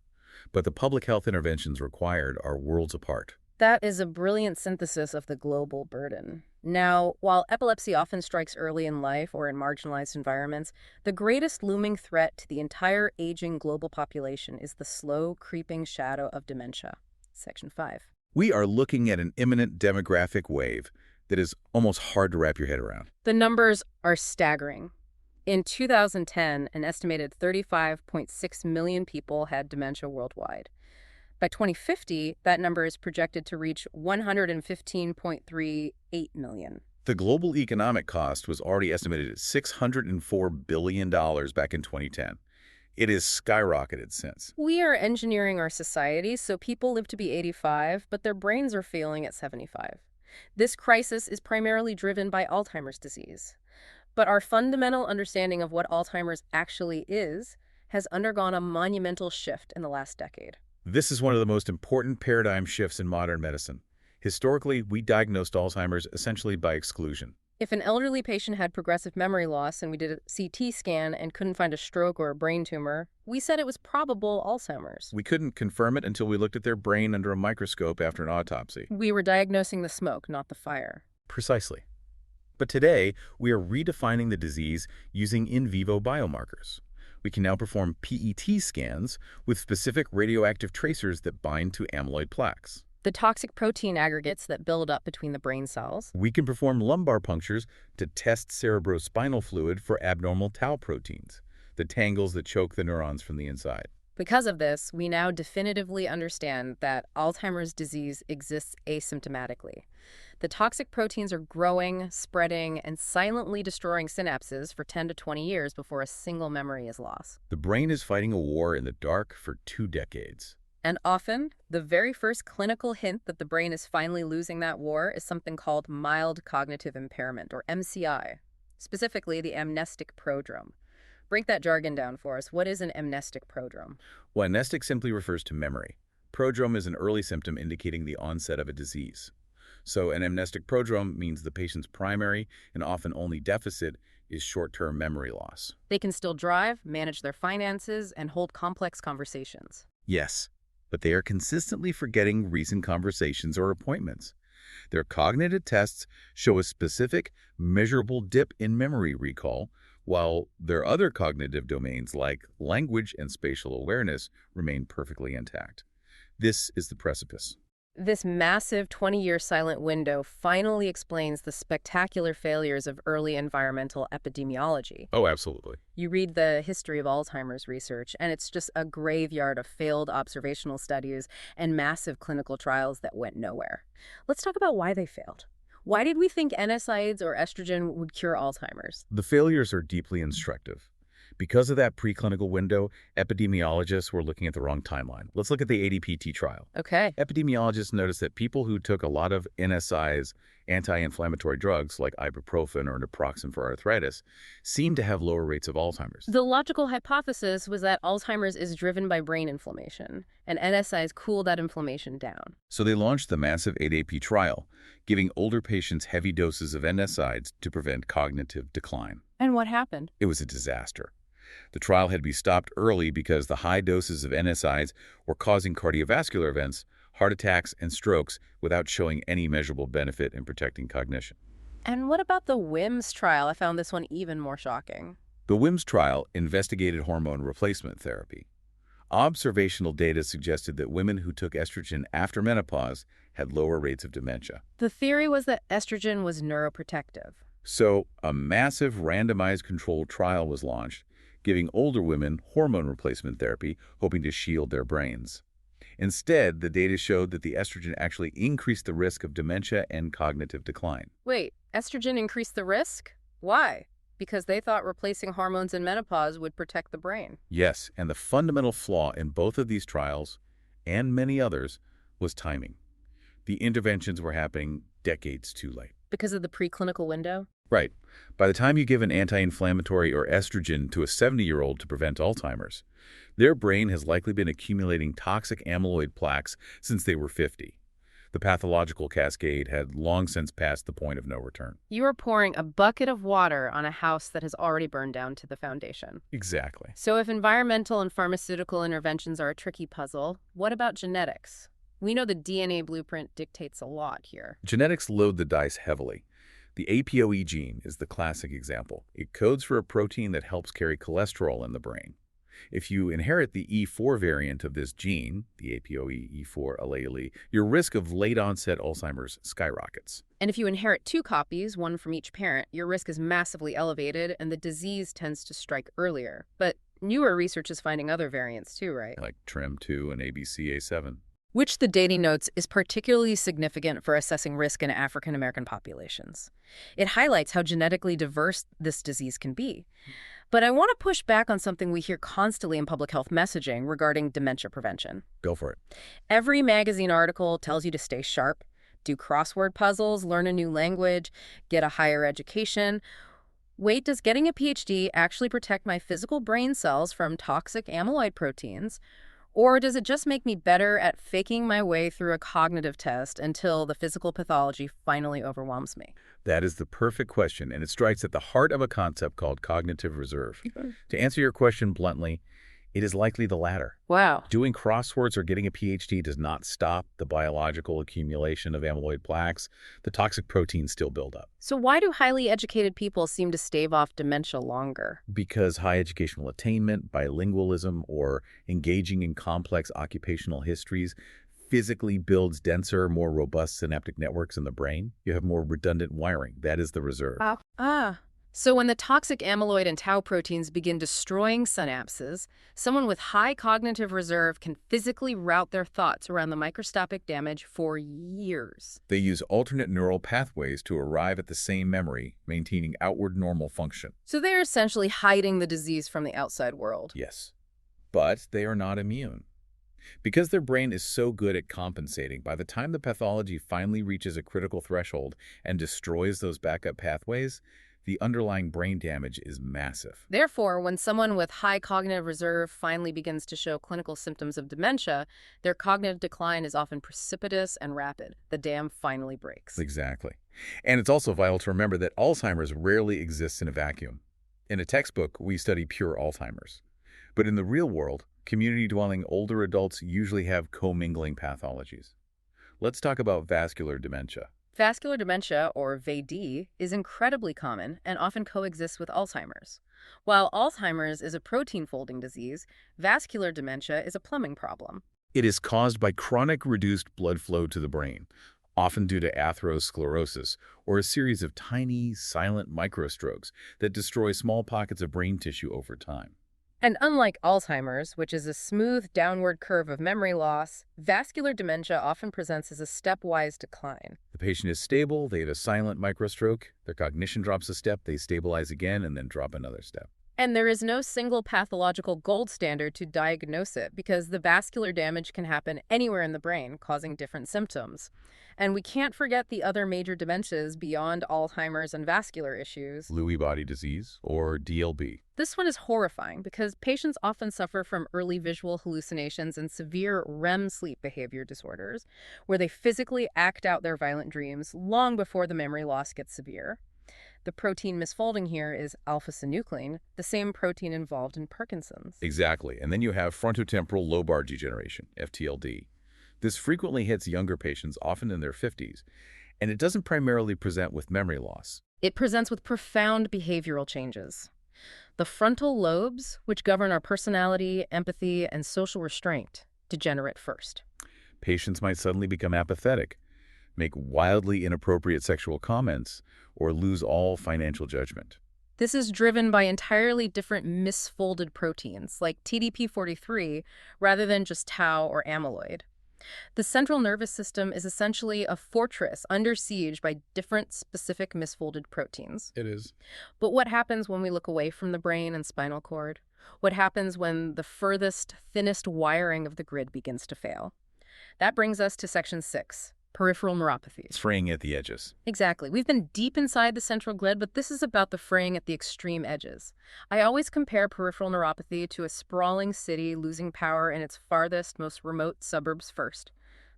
But the public health interventions required are worlds apart. That is a brilliant synthesis of the global burden. Now, while epilepsy often strikes early in life or in marginalized environments, the greatest looming threat to the entire aging global population is the slow, creeping shadow of dementia. Section 5. We are looking at an imminent demographic wave that is almost hard to wrap your head around. The numbers are staggering. In 2010, an estimated 35.6 million people had dementia worldwide. By 2050, that number is projected to reach 115.38 million. The global economic cost was already estimated at $604 billion back in 2010. It has skyrocketed since. We are engineering our society so people live to be 85, but their brains are failing at 75. This crisis is primarily driven by Alzheimer's disease. But our fundamental understanding of what Alzheimer's actually is has undergone a monumental shift in the last decade. This is one of the most important paradigm shifts in modern medicine. Historically, we diagnosed Alzheimer's essentially by exclusion. If an elderly patient had progressive memory loss and we did a CT scan and couldn't find a stroke or a brain tumor, we said it was probable Alzheimer's. We couldn't confirm it until we looked at their brain under a microscope after an autopsy. We were diagnosing the smoke, not the fire. Precisely. But today, we are redefining the disease using in vivo biomarkers. We can now perform PET scans with specific radioactive tracers that bind to amyloid plaques. The toxic protein aggregates that build up between the brain cells. We can perform lumbar punctures to test cerebrospinal fluid for abnormal tau proteins, the tangles that choke the neurons from the inside. Because of this, we now definitively understand that Alzheimer's disease exists asymptomatically. The toxic proteins are growing, spreading, and silently destroying synapses for 10 to 20 years before a single memory is lost. The brain is fighting a war in the dark for 2 decades. And often, the very first clinical hint that the brain is finally losing that war is something called mild cognitive impairment, or MCI, specifically the amnestic prodrome. Break that jargon down for us. What is an amnestic prodrome? Well, amnestic simply refers to memory. Prodrome is an early symptom indicating the onset of a disease. So an amnestic prodrome means the patient's primary and often only deficit is short-term memory loss. They can still drive, manage their finances, and hold complex conversations. Yes, but they are consistently forgetting recent conversations or appointments. Their cognitive tests show a specific, measurable dip in memory recall, while their other cognitive domains like language and spatial awareness remain perfectly intact. This is the precipice. This massive 20-year silent window finally explains the spectacular failures of early environmental epidemiology. Oh, absolutely. You read the history of Alzheimer's research, and it's just a graveyard of failed observational studies and massive clinical trials that went nowhere. Let's talk about why they failed. Why did we think NSAIDs or estrogen would cure Alzheimer's? The failures are deeply instructive. Because of that preclinical window, epidemiologists were looking at the wrong timeline. Let's look at the ADPT trial. Okay. Epidemiologists noticed that people who took a lot of NSAIDs, anti-inflammatory drugs like ibuprofen or naproxen for arthritis, seemed to have lower rates of Alzheimer's. The logical hypothesis was that Alzheimer's is driven by brain inflammation, and NSAIDs cool that inflammation down. So they launched the massive ADP trial, giving older patients heavy doses of NSAIDs to prevent cognitive decline. And what happened? It was a disaster. The trial had to be stopped early because the high doses of NSAIDs were causing cardiovascular events, heart attacks, and strokes without showing any measurable benefit in protecting cognition. And what about the WIMS trial? I found this one even more shocking. The WIMS trial investigated hormone replacement therapy. Observational data suggested that women who took estrogen after menopause had lower rates of dementia. The theory was that estrogen was neuroprotective. So a massive randomized controlled trial was launched, giving older women hormone replacement therapy, hoping to shield their brains. Instead, the data showed that the estrogen actually increased the risk of dementia and cognitive decline. Wait, estrogen increased the risk? Why? Because they thought replacing hormones in menopause would protect the brain. Yes, and the fundamental flaw in both of these trials, and many others, was timing. The interventions were happening decades too late. Because of the preclinical window? Right. By the time you give an anti-inflammatory or estrogen to a 70-year-old to prevent Alzheimer's, their brain has likely been accumulating toxic amyloid plaques since they were 50. The pathological cascade had long since passed the point of no return. You are pouring a bucket of water on a house that has already burned down to the foundation. Exactly. So if environmental and pharmaceutical interventions are a tricky puzzle, what about genetics? We know the DNA blueprint dictates a lot here. Genetics load the dice heavily. The APOE gene is the classic example. It codes for a protein that helps carry cholesterol in the brain. If you inherit the E4 variant of this gene, the APOE E4 allele, your risk of late-onset Alzheimer's skyrockets. And if you inherit 2 copies, one from each parent, your risk is massively elevated and the disease tends to strike earlier. But newer research is finding other variants too, right? Like TREM2 and ABCA7. Which the data notes is particularly significant for assessing risk in African American populations. It highlights how genetically diverse this disease can be. But I want to push back on something we hear constantly in public health messaging regarding dementia prevention. Go for it. Every magazine article tells you to stay sharp, do crossword puzzles, learn a new language, get a higher education. Wait, does getting a PhD actually protect my physical brain cells from toxic amyloid proteins? Or does it just make me better at faking my way through a cognitive test until the physical pathology finally overwhelms me? That is the perfect question, and it strikes at the heart of a concept called cognitive reserve. To answer your question bluntly, it is likely the latter. Wow. Doing crosswords or getting a PhD does not stop the biological accumulation of amyloid plaques. The toxic proteins still build up. So why do highly educated people seem to stave off dementia longer? Because high educational attainment, bilingualism, or engaging in complex occupational histories physically builds denser, more robust synaptic networks in the brain. You have more redundant wiring. That is the reserve. So when the toxic amyloid and tau proteins begin destroying synapses, someone with high cognitive reserve can physically route their thoughts around the microscopic damage for years. They use alternate neural pathways to arrive at the same memory, maintaining outward normal function. So they're essentially hiding the disease from the outside world. Yes, but they are not immune. Because their brain is so good at compensating, by the time the pathology finally reaches a critical threshold and destroys those backup pathways, the underlying brain damage is massive. Therefore, when someone with high cognitive reserve finally begins to show clinical symptoms of dementia, their cognitive decline is often precipitous and rapid. The dam finally breaks. Exactly. And it's also vital to remember that Alzheimer's rarely exists in a vacuum. In a textbook, we study pure Alzheimer's. But in the real world, community-dwelling older adults usually have commingling pathologies. Let's talk about vascular dementia. Vascular dementia, or VAD, is incredibly common and often coexists with Alzheimer's. While Alzheimer's is a protein-folding disease, vascular dementia is a plumbing problem. It is caused by chronic reduced blood flow to the brain, often due to atherosclerosis, or a series of tiny, silent microstrokes that destroy small pockets of brain tissue over time. And unlike Alzheimer's, which is a smooth downward curve of memory loss, vascular dementia often presents as a stepwise decline. The patient is stable, they have a silent microstroke, their cognition drops a step, they stabilize again, and then drop another step. And there is no single pathological gold standard to diagnose it because the vascular damage can happen anywhere in the brain, causing different symptoms. And we can't forget the other major dementias beyond Alzheimer's and vascular issues. Lewy body disease, or DLB. This one is horrifying because patients often suffer from early visual hallucinations and severe REM sleep behavior disorders, where they physically act out their violent dreams long before the memory loss gets severe. The protein misfolding here is alpha-synuclein, the same protein involved in Parkinson's. Exactly. And then you have frontotemporal lobar degeneration, FTLD. This frequently hits younger patients, often in their 50s, and it doesn't primarily present with memory loss. It presents with profound behavioral changes. The frontal lobes, which govern our personality, empathy, and social restraint, degenerate first. Patients might suddenly become apathetic, make wildly inappropriate sexual comments, or lose all financial judgment. This is driven by entirely different misfolded proteins, like TDP-43, rather than just tau or amyloid. The central nervous system is essentially a fortress under siege by different specific misfolded proteins. It is. But what happens when we look away from the brain and spinal cord? What happens when the furthest, thinnest wiring of the grid begins to fail? That brings us to section 6. Peripheral neuropathies. It's fraying at the edges. Exactly. We've been deep inside the central grid, but this is about the fraying at the extreme edges. I always compare peripheral neuropathy to a sprawling city losing power in its farthest, most remote suburbs first.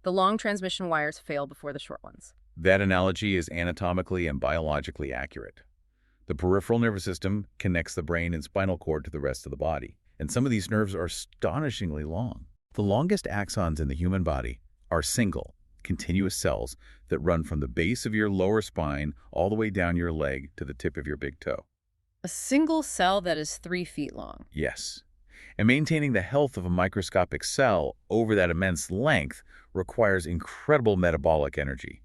The long transmission wires fail before the short ones. That analogy is anatomically and biologically accurate. The peripheral nervous system connects the brain and spinal cord to the rest of the body, and some of these nerves are astonishingly long. The longest axons in the human body are single, continuous cells that run from the base of your lower spine all the way down your leg to the tip of your big toe. A single cell that is 3 feet long. Yes. And maintaining the health of a microscopic cell over that immense length requires incredible metabolic energy.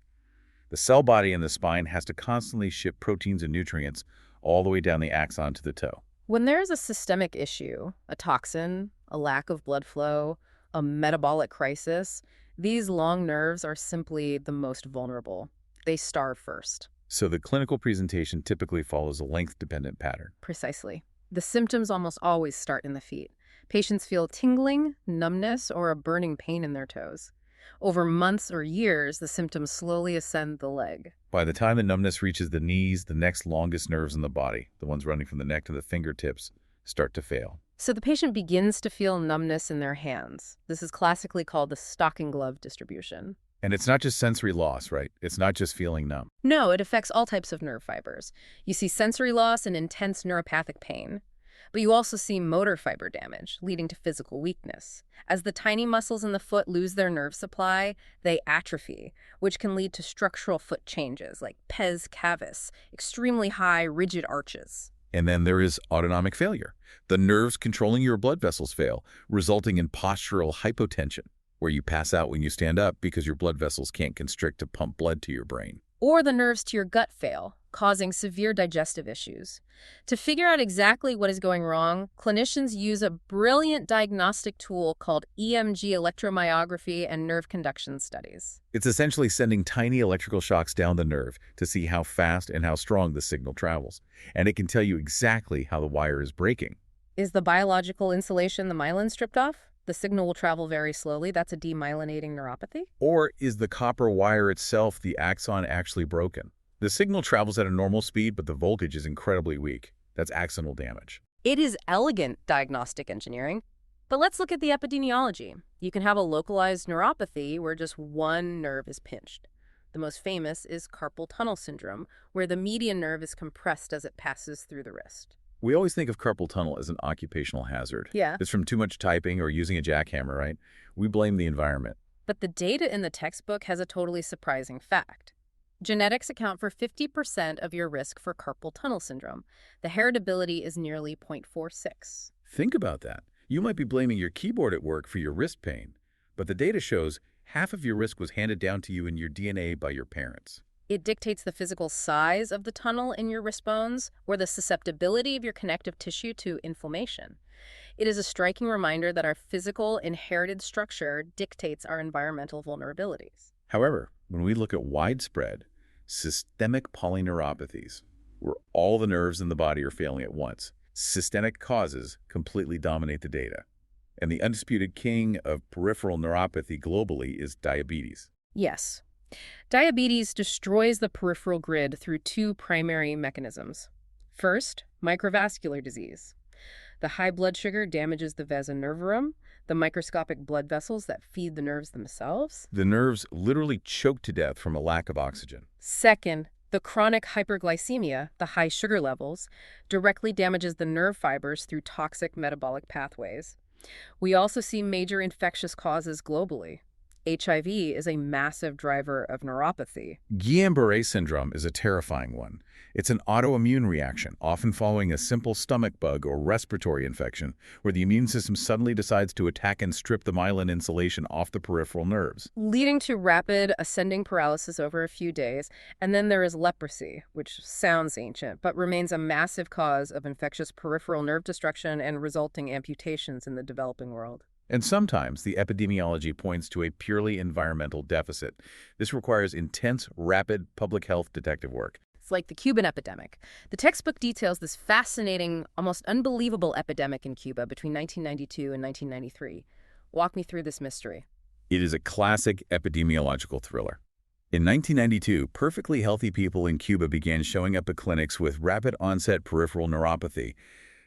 The cell body in the spine has to constantly ship proteins and nutrients all the way down the axon to the toe. When there is a systemic issue, a toxin, a lack of blood flow, a metabolic crisis, these long nerves are simply the most vulnerable. They starve first. So the clinical presentation typically follows a length-dependent pattern. Precisely. The symptoms almost always start in the feet. Patients feel tingling, numbness, or a burning pain in their toes. Over months or years, the symptoms slowly ascend the leg. By the time the numbness reaches the knees, the next longest nerves in the body, the ones running from the neck to the fingertips, start to fail. So the patient begins to feel numbness in their hands. This is classically called the stocking glove distribution. And it's not just sensory loss, right? It's not just feeling numb. No, it affects all types of nerve fibers. You see sensory loss and intense neuropathic pain. But you also see motor fiber damage, leading to physical weakness. As the tiny muscles in the foot lose their nerve supply, they atrophy, which can lead to structural foot changes like pes cavus, extremely high, rigid arches. And then there is autonomic failure. The nerves controlling your blood vessels fail, resulting in postural hypotension, where you pass out when you stand up because your blood vessels can't constrict to pump blood to your brain. Or the nerves to your gut fail, causing severe digestive issues. To figure out exactly what is going wrong, clinicians use a brilliant diagnostic tool called EMG electromyography and nerve conduction studies. It's essentially sending tiny electrical shocks down the nerve to see how fast and how strong the signal travels. And it can tell you exactly how the wire is breaking. Is the biological insulation the myelin stripped off? The signal will travel very slowly. That's a demyelinating neuropathy. Or is the copper wire itself, the axon, actually broken? The signal travels at a normal speed, but the voltage is incredibly weak. That's axonal damage. It is elegant diagnostic engineering. But let's look at the epidemiology. You can have a localized neuropathy where just one nerve is pinched. The most famous is carpal tunnel syndrome, where the median nerve is compressed as it passes through the wrist. We always think of carpal tunnel as an occupational hazard. Yeah. It's from too much typing or using a jackhammer, right? We blame the environment. But the data in the textbook has a totally surprising fact. Genetics account for 50% of your risk for carpal tunnel syndrome. The heritability is nearly 0.46. Think about that. You might be blaming your keyboard at work for your wrist pain, but the data shows half of your risk was handed down to you in your DNA by your parents. It dictates the physical size of the tunnel in your wrist bones or the susceptibility of your connective tissue to inflammation. It is a striking reminder that our physical inherited structure dictates our environmental vulnerabilities. However, when we look at widespread systemic polyneuropathies, where all the nerves in the body are failing at once, systemic causes completely dominate the data. And the undisputed king of peripheral neuropathy globally is diabetes. Yes. Diabetes destroys the peripheral grid through two primary mechanisms. First, microvascular disease. The high blood sugar damages the vasa nervorum, the microscopic blood vessels that feed the nerves themselves. The nerves literally choke to death from a lack of oxygen. Second, the chronic hyperglycemia, the high sugar levels, directly damages the nerve fibers through toxic metabolic pathways. We also see major infectious causes globally. HIV is a massive driver of neuropathy. Guillain-Barré syndrome is a terrifying one. It's an autoimmune reaction, often following a simple stomach bug or respiratory infection, where the immune system suddenly decides to attack and strip the myelin insulation off the peripheral nerves, leading to rapid ascending paralysis over a few days. And then there is leprosy, which sounds ancient, but remains a massive cause of infectious peripheral nerve destruction and resulting amputations in the developing world. And sometimes the epidemiology points to a purely environmental deficit. This requires intense, rapid public health detective work. It's like the Cuban epidemic. The textbook details this fascinating, almost unbelievable epidemic in Cuba between 1992 and 1993. Walk me through this mystery. It is a classic epidemiological thriller. In 1992, perfectly healthy people in Cuba began showing up at clinics with rapid onset peripheral neuropathy.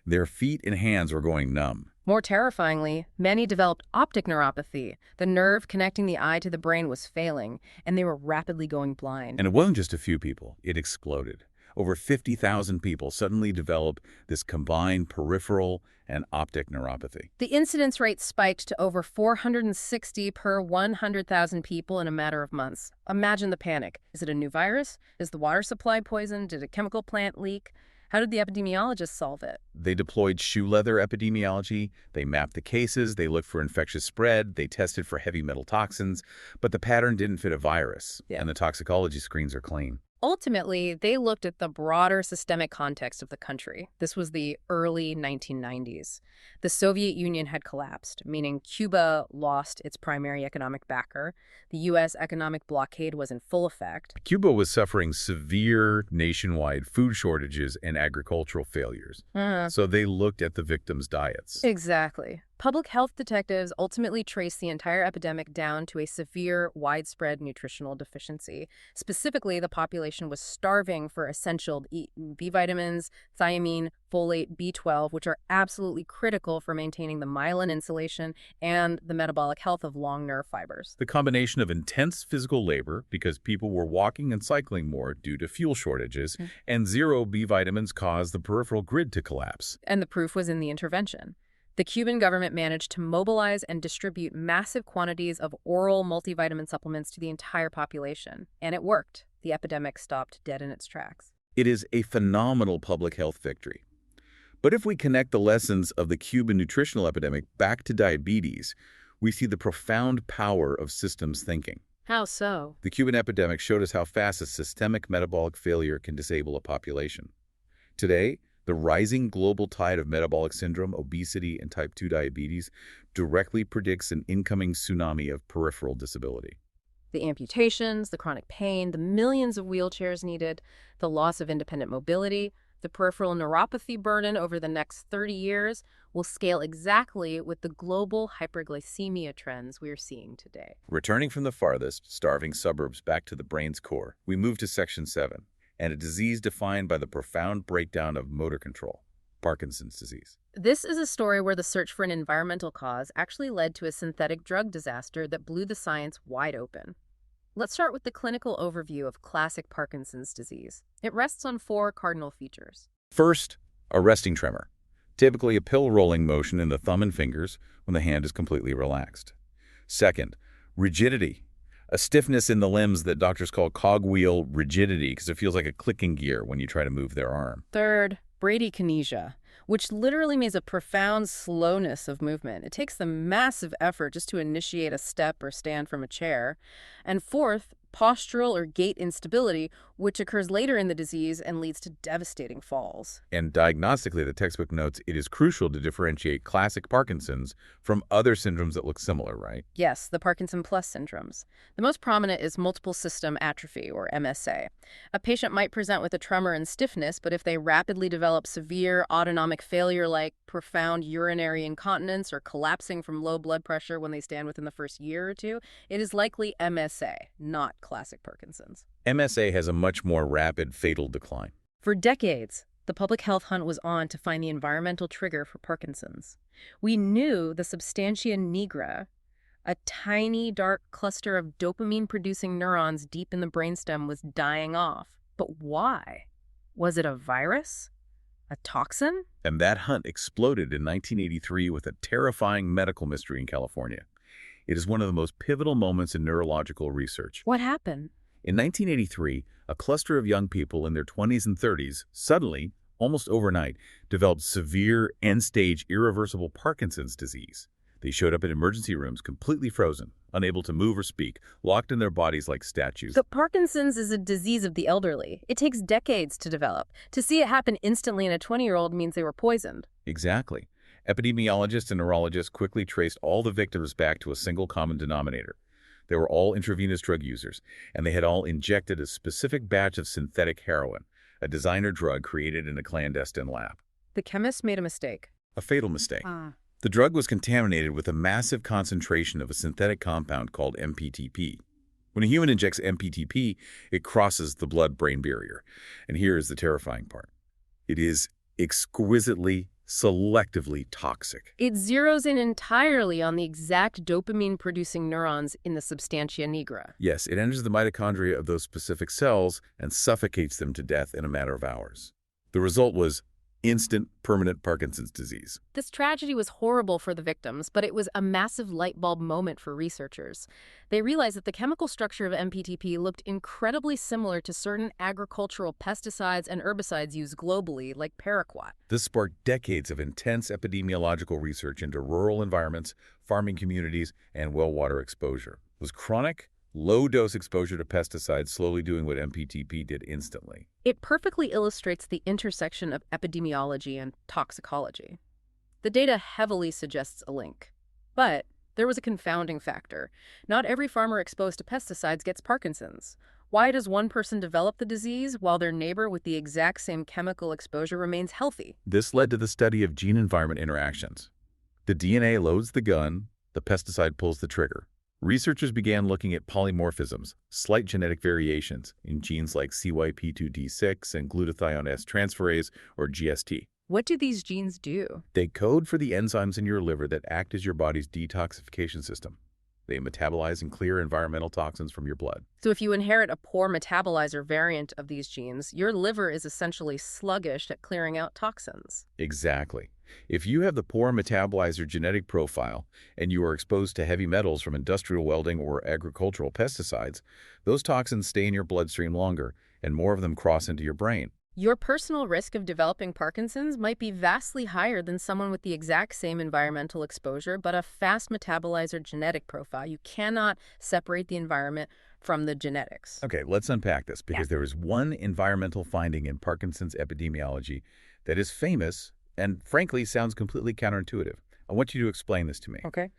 Their feet and hands were going numb. More terrifyingly, many developed optic neuropathy. The nerve connecting the eye to the brain was failing, and they were rapidly going blind. And it wasn't just a few people. It exploded. Over 50,000 people suddenly developed this combined peripheral and optic neuropathy. The incidence rate spiked to over 460 per 100,000 people in a matter of months. Imagine the panic. Is it a new virus? Is the water supply poisoned? Did a chemical plant leak? How did the epidemiologists solve it? They deployed shoe leather epidemiology, they mapped the cases, they looked for infectious spread, they tested for heavy metal toxins, but the pattern didn't fit a virus, and the toxicology screens are clean. Ultimately, they looked at the broader systemic context of the country. This was the early 1990s. The Soviet Union had collapsed, meaning Cuba lost its primary economic backer. The U.S. economic blockade was in full effect. Cuba was suffering severe nationwide food shortages and agricultural failures. So they looked at the victims' diets. Exactly. Public health detectives ultimately traced the entire epidemic down to a severe, widespread nutritional deficiency. Specifically, the population was starving for essential B vitamins, thiamine, folate, B12, which are absolutely critical for maintaining the myelin insulation and the metabolic health of long nerve fibers. The combination of intense physical labor, because people were walking and cycling more due to fuel shortages, and zero B vitamins caused the peripheral grid to collapse. And the proof was in the intervention. The Cuban government managed to mobilize and distribute massive quantities of oral multivitamin supplements to the entire population. And it worked. The epidemic stopped dead in its tracks. It is a phenomenal public health victory. But if we connect the lessons of the Cuban nutritional epidemic back to diabetes, we see the profound power of systems thinking. How so? The Cuban epidemic showed us how fast a systemic metabolic failure can disable a population. Today, the rising global tide of metabolic syndrome, obesity, and type 2 diabetes directly predicts an incoming tsunami of peripheral disability. The amputations, the chronic pain, the millions of wheelchairs needed, the loss of independent mobility, the peripheral neuropathy burden over the next 30 years will scale exactly with the global hyperglycemia trends we are seeing today. Returning from the farthest, starving suburbs back to the brain's core, we move to Section 7, and a disease defined by the profound breakdown of motor control, Parkinson's disease. This is a story where the search for an environmental cause actually led to a synthetic drug disaster that blew the science wide open. Let's start with the clinical overview of classic Parkinson's disease. It rests on 4 cardinal features. First, a resting tremor, typically a pill-rolling motion in the thumb and fingers when the hand is completely relaxed. Second, rigidity, a stiffness in the limbs that doctors call cogwheel rigidity because it feels like a clicking gear when you try to move their arm. Third, bradykinesia, which literally means a profound slowness of movement. It takes them massive effort just to initiate a step or stand from a chair. And fourth, postural or gait instability, which occurs later in the disease and leads to devastating falls. And diagnostically, the textbook notes it is crucial to differentiate classic Parkinson's from other syndromes that look similar, right? Yes, the Parkinson plus syndromes. The most prominent is multiple system atrophy, or MSA. A patient might present with a tremor and stiffness, but if they rapidly develop severe autonomic failure like profound urinary incontinence or collapsing from low blood pressure when they stand within the first year or two, it is likely MSA, not classic Parkinson's. MSA has a much more rapid, fatal decline. For decades, the public health hunt was on to find the environmental trigger for Parkinson's. We knew the substantia nigra, a tiny dark cluster of dopamine-producing neurons deep in the brainstem, was dying off. But why? Was it a virus? A toxin? And that hunt exploded in 1983 with a terrifying medical mystery in California. It is one of the most pivotal moments in neurological research. What happened? In 1983, a cluster of young people in their 20s and 30s suddenly, almost overnight, developed severe, end-stage, irreversible Parkinson's disease. They showed up in emergency rooms completely frozen, unable to move or speak, locked in their bodies like statues. So Parkinson's is a disease of the elderly. It takes decades to develop. To see it happen instantly in a 20-year-old means they were poisoned. Exactly. Epidemiologists and neurologists quickly traced all the victims back to a single common denominator. They were all intravenous drug users, and they had all injected a specific batch of synthetic heroin, a designer drug created in a clandestine lab. The chemist made a mistake. A fatal mistake. The drug was contaminated with a massive concentration of a synthetic compound called MPTP. When a human injects MPTP, it crosses the blood-brain barrier. And here is the terrifying part. It is exquisitely, selectively toxic. It zeroes in entirely on the exact dopamine-producing neurons in the substantia nigra. Yes, it enters the mitochondria of those specific cells and suffocates them to death in a matter of hours. The result was instant, permanent Parkinson's disease. This tragedy was horrible for the victims, but it was a massive light bulb moment for researchers. They realized that the chemical structure of MPTP looked incredibly similar to certain agricultural pesticides and herbicides used globally, like paraquat. This sparked decades of intense epidemiological research into rural environments, farming communities, and well water exposure. It was chronic, low-dose exposure to pesticides slowly doing what MPTP did instantly. It perfectly illustrates the intersection of epidemiology and toxicology. The data heavily suggests a link. But there was a confounding factor. Not every farmer exposed to pesticides gets Parkinson's. Why does one person develop the disease while their neighbor with the exact same chemical exposure remains healthy? This led to the study of gene-environment interactions. The DNA loads the gun, the pesticide pulls the trigger. Researchers began looking at polymorphisms, slight genetic variations, in genes like CYP2D6 and glutathione S transferase, or GST. What do these genes do? They code for the enzymes in your liver that act as your body's detoxification system. They metabolize and clear environmental toxins from your blood. So if you inherit a poor metabolizer variant of these genes, your liver is essentially sluggish at clearing out toxins. Exactly. If you have the poor metabolizer genetic profile and you are exposed to heavy metals from industrial welding or agricultural pesticides, those toxins stay in your bloodstream longer and more of them cross into your brain. Your personal risk of developing Parkinson's might be vastly higher than someone with the exact same environmental exposure, but a fast metabolizer genetic profile. You cannot separate the environment from the genetics. Okay, let's unpack this because there is one environmental finding in Parkinson's epidemiology that is famous and frankly sounds completely counterintuitive. I want you to explain this to me. Okay.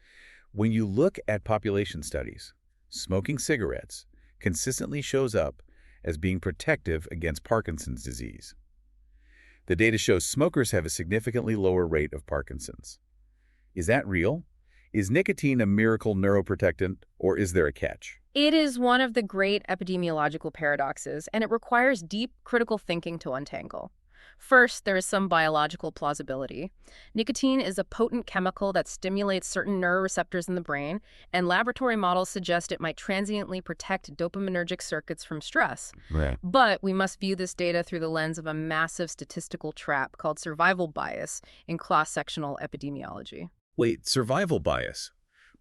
When you look at population studies, smoking cigarettes consistently shows up as being protective against Parkinson's disease. The data shows smokers have a significantly lower rate of Parkinson's. Is that real? Is nicotine a miracle neuroprotectant, or is there a catch? It is one of the great epidemiological paradoxes, and it requires deep critical thinking to untangle. First, there is some biological plausibility. Nicotine is a potent chemical that stimulates certain neuroreceptors in the brain, and laboratory models suggest it might transiently protect dopaminergic circuits from stress. Right. But we must view this data through the lens of a massive statistical trap called survival bias in cross-sectional epidemiology. Wait, survival bias.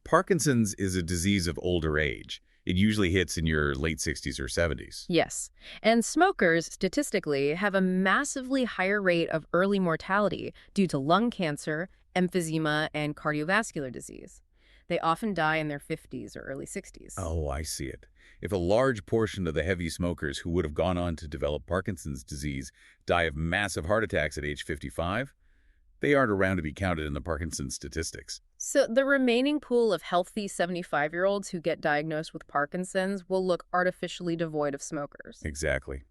Parkinson's is a disease of older age. It usually hits in your late 60s or 70s. Yes. And smokers, statistically, have a massively higher rate of early mortality due to lung cancer, emphysema, and cardiovascular disease. They often die in their 50s or early 60s. Oh, I see it. If a large portion of the heavy smokers who would have gone on to develop Parkinson's disease die of massive heart attacks at age 55, they aren't around to be counted in the Parkinson's statistics. So the remaining pool of healthy 75-year-olds who get diagnosed with Parkinson's will look artificially devoid of smokers. Exactly.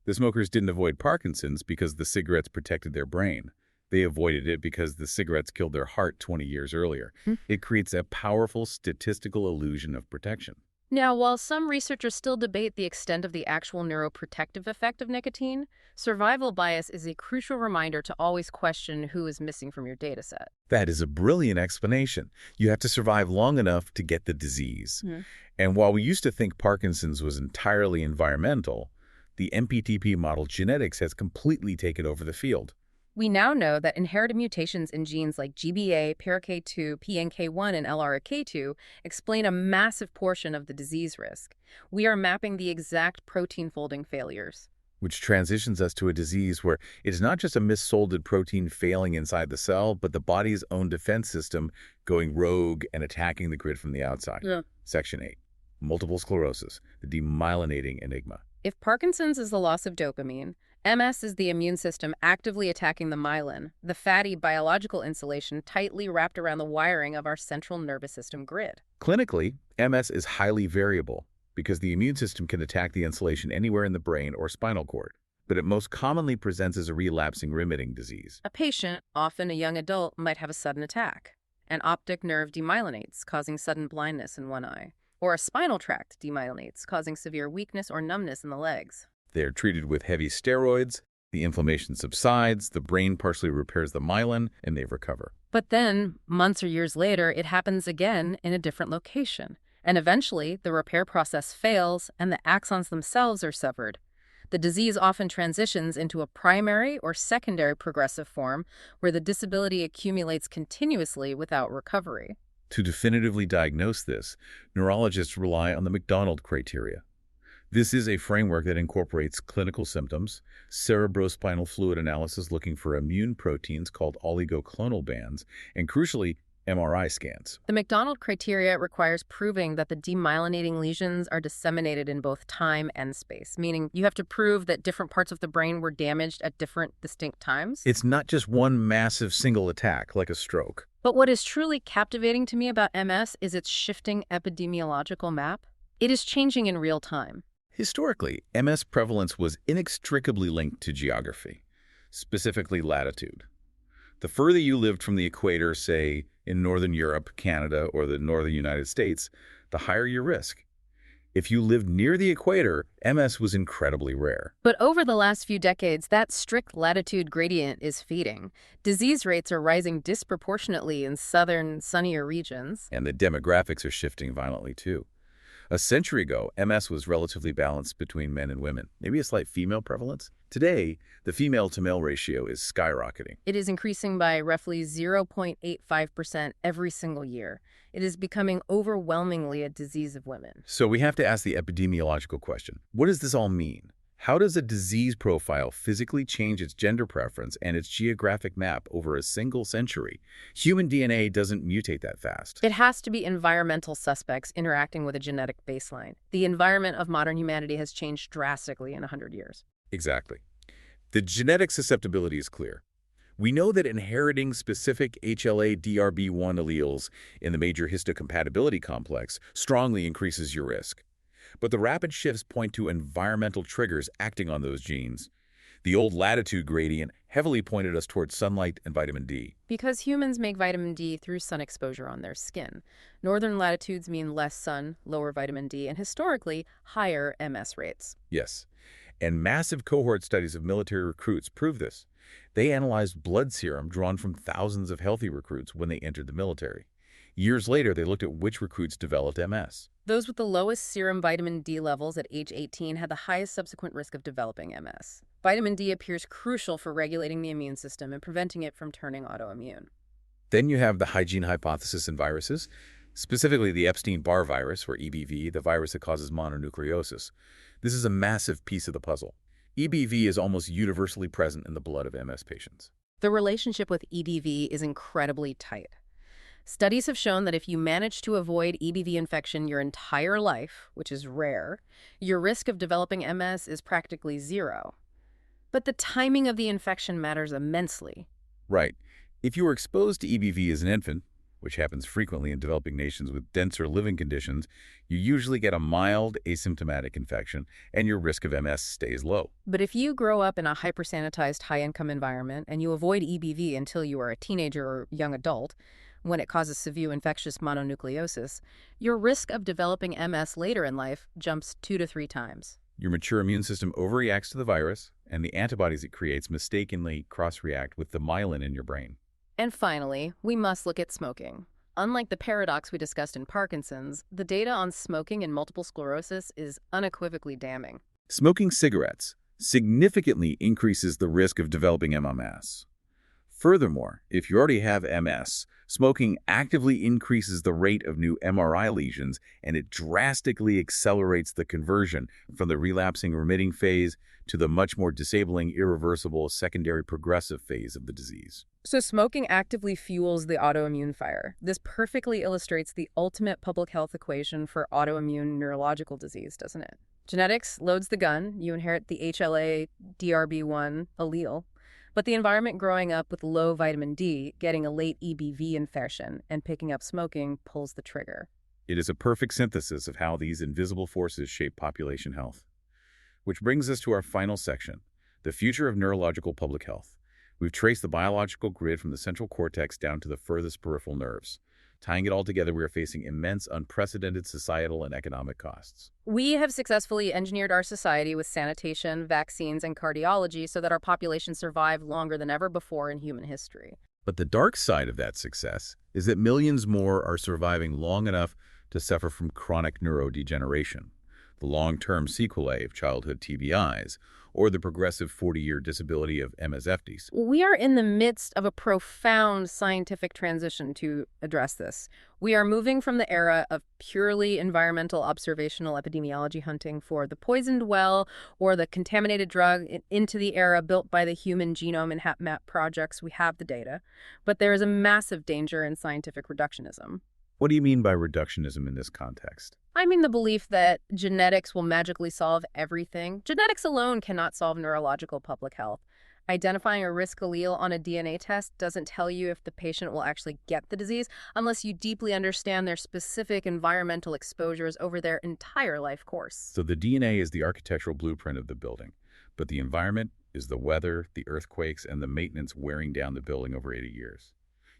The smokers didn't avoid Parkinson's because the cigarettes protected their brain. They avoided it because the cigarettes killed their heart 20 years earlier. It creates a powerful statistical illusion of protection. Now, while some researchers still debate the extent of the actual neuroprotective effect of nicotine, survival bias is a crucial reminder to always question who is missing from your dataset. That is a brilliant explanation. You have to survive long enough to get the disease. And while we used to think Parkinson's was entirely environmental, the MPTP model genetics has completely taken over the field. We now know that inherited mutations in genes like GBA, PRK2, PNK1, and LRK2 explain a massive portion of the disease risk. We are mapping the exact protein folding failures. Which transitions us to a disease where it is not just a misfolded protein failing inside the cell, but the body's own defense system going rogue and attacking the grid from the outside. Section 8. Multiple sclerosis, the demyelinating enigma. If Parkinson's is the loss of dopamine, MS is the immune system actively attacking the myelin, the fatty biological insulation tightly wrapped around the wiring of our central nervous system grid. Clinically, MS is highly variable because the immune system can attack the insulation anywhere in the brain or spinal cord, but it most commonly presents as a relapsing remitting disease. A patient, often a young adult, might have a sudden attack. An optic nerve demyelinates, causing sudden blindness in one eye, or a spinal tract demyelinates, causing severe weakness or numbness in the legs. They're treated with heavy steroids, the inflammation subsides, the brain partially repairs the myelin, and they recover. But then, months or years later, it happens again in a different location. And eventually, the repair process fails and the axons themselves are severed. The disease often transitions into a primary or secondary progressive form where the disability accumulates continuously without recovery. To definitively diagnose this, neurologists rely on the McDonald criteria. This is a framework that incorporates clinical symptoms, cerebrospinal fluid analysis looking for immune proteins called oligoclonal bands, and crucially, MRI scans. The McDonald criteria requires proving that the demyelinating lesions are disseminated in both time and space, meaning you have to prove that different parts of the brain were damaged at different distinct times. It's not just one massive single attack like a stroke. But what is truly captivating to me about MS is its shifting epidemiological map. It is changing in real time. Historically, MS prevalence was inextricably linked to geography, specifically latitude. The further you lived from the equator, say, in Northern Europe, Canada, or the Northern United States, the higher your risk. If you lived near the equator, MS was incredibly rare. But over the last few decades, that strict latitude gradient is fading. Disease rates are rising disproportionately in southern, sunnier regions. And the demographics are shifting violently, too. A century ago, MS was relatively balanced between men and women, maybe a slight female prevalence. Today, the female-to-male ratio is skyrocketing. It is increasing by roughly 0.85% every single year. It is becoming overwhelmingly a disease of women. So we have to ask the epidemiological question. What does this all mean? How does a disease profile physically change its gender preference and its geographic map over a single century? Human DNA doesn't mutate that fast. It has to be environmental suspects interacting with a genetic baseline. The environment of modern humanity has changed drastically in 100 years. Exactly. The genetic susceptibility is clear. We know that inheriting specific HLA-DRB1 alleles in the major histocompatibility complex strongly increases your risk. But the rapid shifts point to environmental triggers acting on those genes. The old latitude gradient heavily pointed us towards sunlight and vitamin D. Because humans make vitamin D through sun exposure on their skin. Northern latitudes mean less sun, lower vitamin D, and historically, higher MS rates. Yes. And massive cohort studies of military recruits prove this. They analyzed blood serum drawn from thousands of healthy recruits when they entered the military. Years later, they looked at which recruits developed MS. Those with the lowest serum vitamin D levels at age 18 had the highest subsequent risk of developing MS. Vitamin D appears crucial for regulating the immune system and preventing it from turning autoimmune. Then you have the hygiene hypothesis in viruses, specifically the Epstein-Barr virus, or EBV, the virus that causes mononucleosis. This is a massive piece of the puzzle. EBV is almost universally present in the blood of MS patients. The relationship with EBV is incredibly tight. Studies have shown that if you manage to avoid EBV infection your entire life, which is rare, your risk of developing MS is practically zero. But the timing of the infection matters immensely. Right. If you were exposed to EBV as an infant, which happens frequently in developing nations with denser living conditions, you usually get a mild asymptomatic infection and your risk of MS stays low. But if you grow up in a hypersanitized high-income environment and you avoid EBV until you are a teenager or young adult, when it causes severe infectious mononucleosis, your risk of developing MS later in life jumps 2 to 3 times. Your mature immune system overreacts to the virus, and the antibodies it creates mistakenly cross-react with the myelin in your brain. And finally, we must look at smoking. Unlike the paradox we discussed in Parkinson's, the data on smoking in multiple sclerosis is unequivocally damning. Smoking cigarettes significantly increases the risk of developing MS. Furthermore, if you already have MS, smoking actively increases the rate of new MRI lesions, and it drastically accelerates the conversion from the relapsing remitting phase to the much more disabling irreversible secondary progressive phase of the disease. So smoking actively fuels the autoimmune fire. This perfectly illustrates the ultimate public health equation for autoimmune neurological disease, doesn't it? Genetics loads the gun. You inherit the HLA-DRB1 allele. But the environment growing up with low vitamin D, getting a late EBV infection, and picking up smoking pulls the trigger. It is a perfect synthesis of how these invisible forces shape population health. Which brings us to our final section, the future of neurological public health. We've traced the biological grid from the central cortex down to the furthest peripheral nerves. Tying it all together, we are facing immense, unprecedented societal and economic costs. We have successfully engineered our society with sanitation, vaccines, and cardiology so that our population survived longer than ever before in human history. But the dark side of that success is that millions more are surviving long enough to suffer from chronic neurodegeneration, the long-term sequelae of childhood TBIs, or the progressive 40-year disability of MSFDs. We are in the midst of a profound scientific transition to address this. We are moving from the era of purely environmental observational epidemiology hunting for the poisoned well or the contaminated drug into the era built by the Human Genome and HapMap projects. We have the data, but there is a massive danger in scientific reductionism. What do you mean by reductionism in this context? I mean the belief that genetics will magically solve everything. Genetics alone cannot solve neurological public health. Identifying a risk allele on a DNA test doesn't tell you if the patient will actually get the disease unless you deeply understand their specific environmental exposures over their entire life course. So the DNA is the architectural blueprint of the building, but the environment, Is the weather, the earthquakes, and the maintenance wearing down the building over 80 years?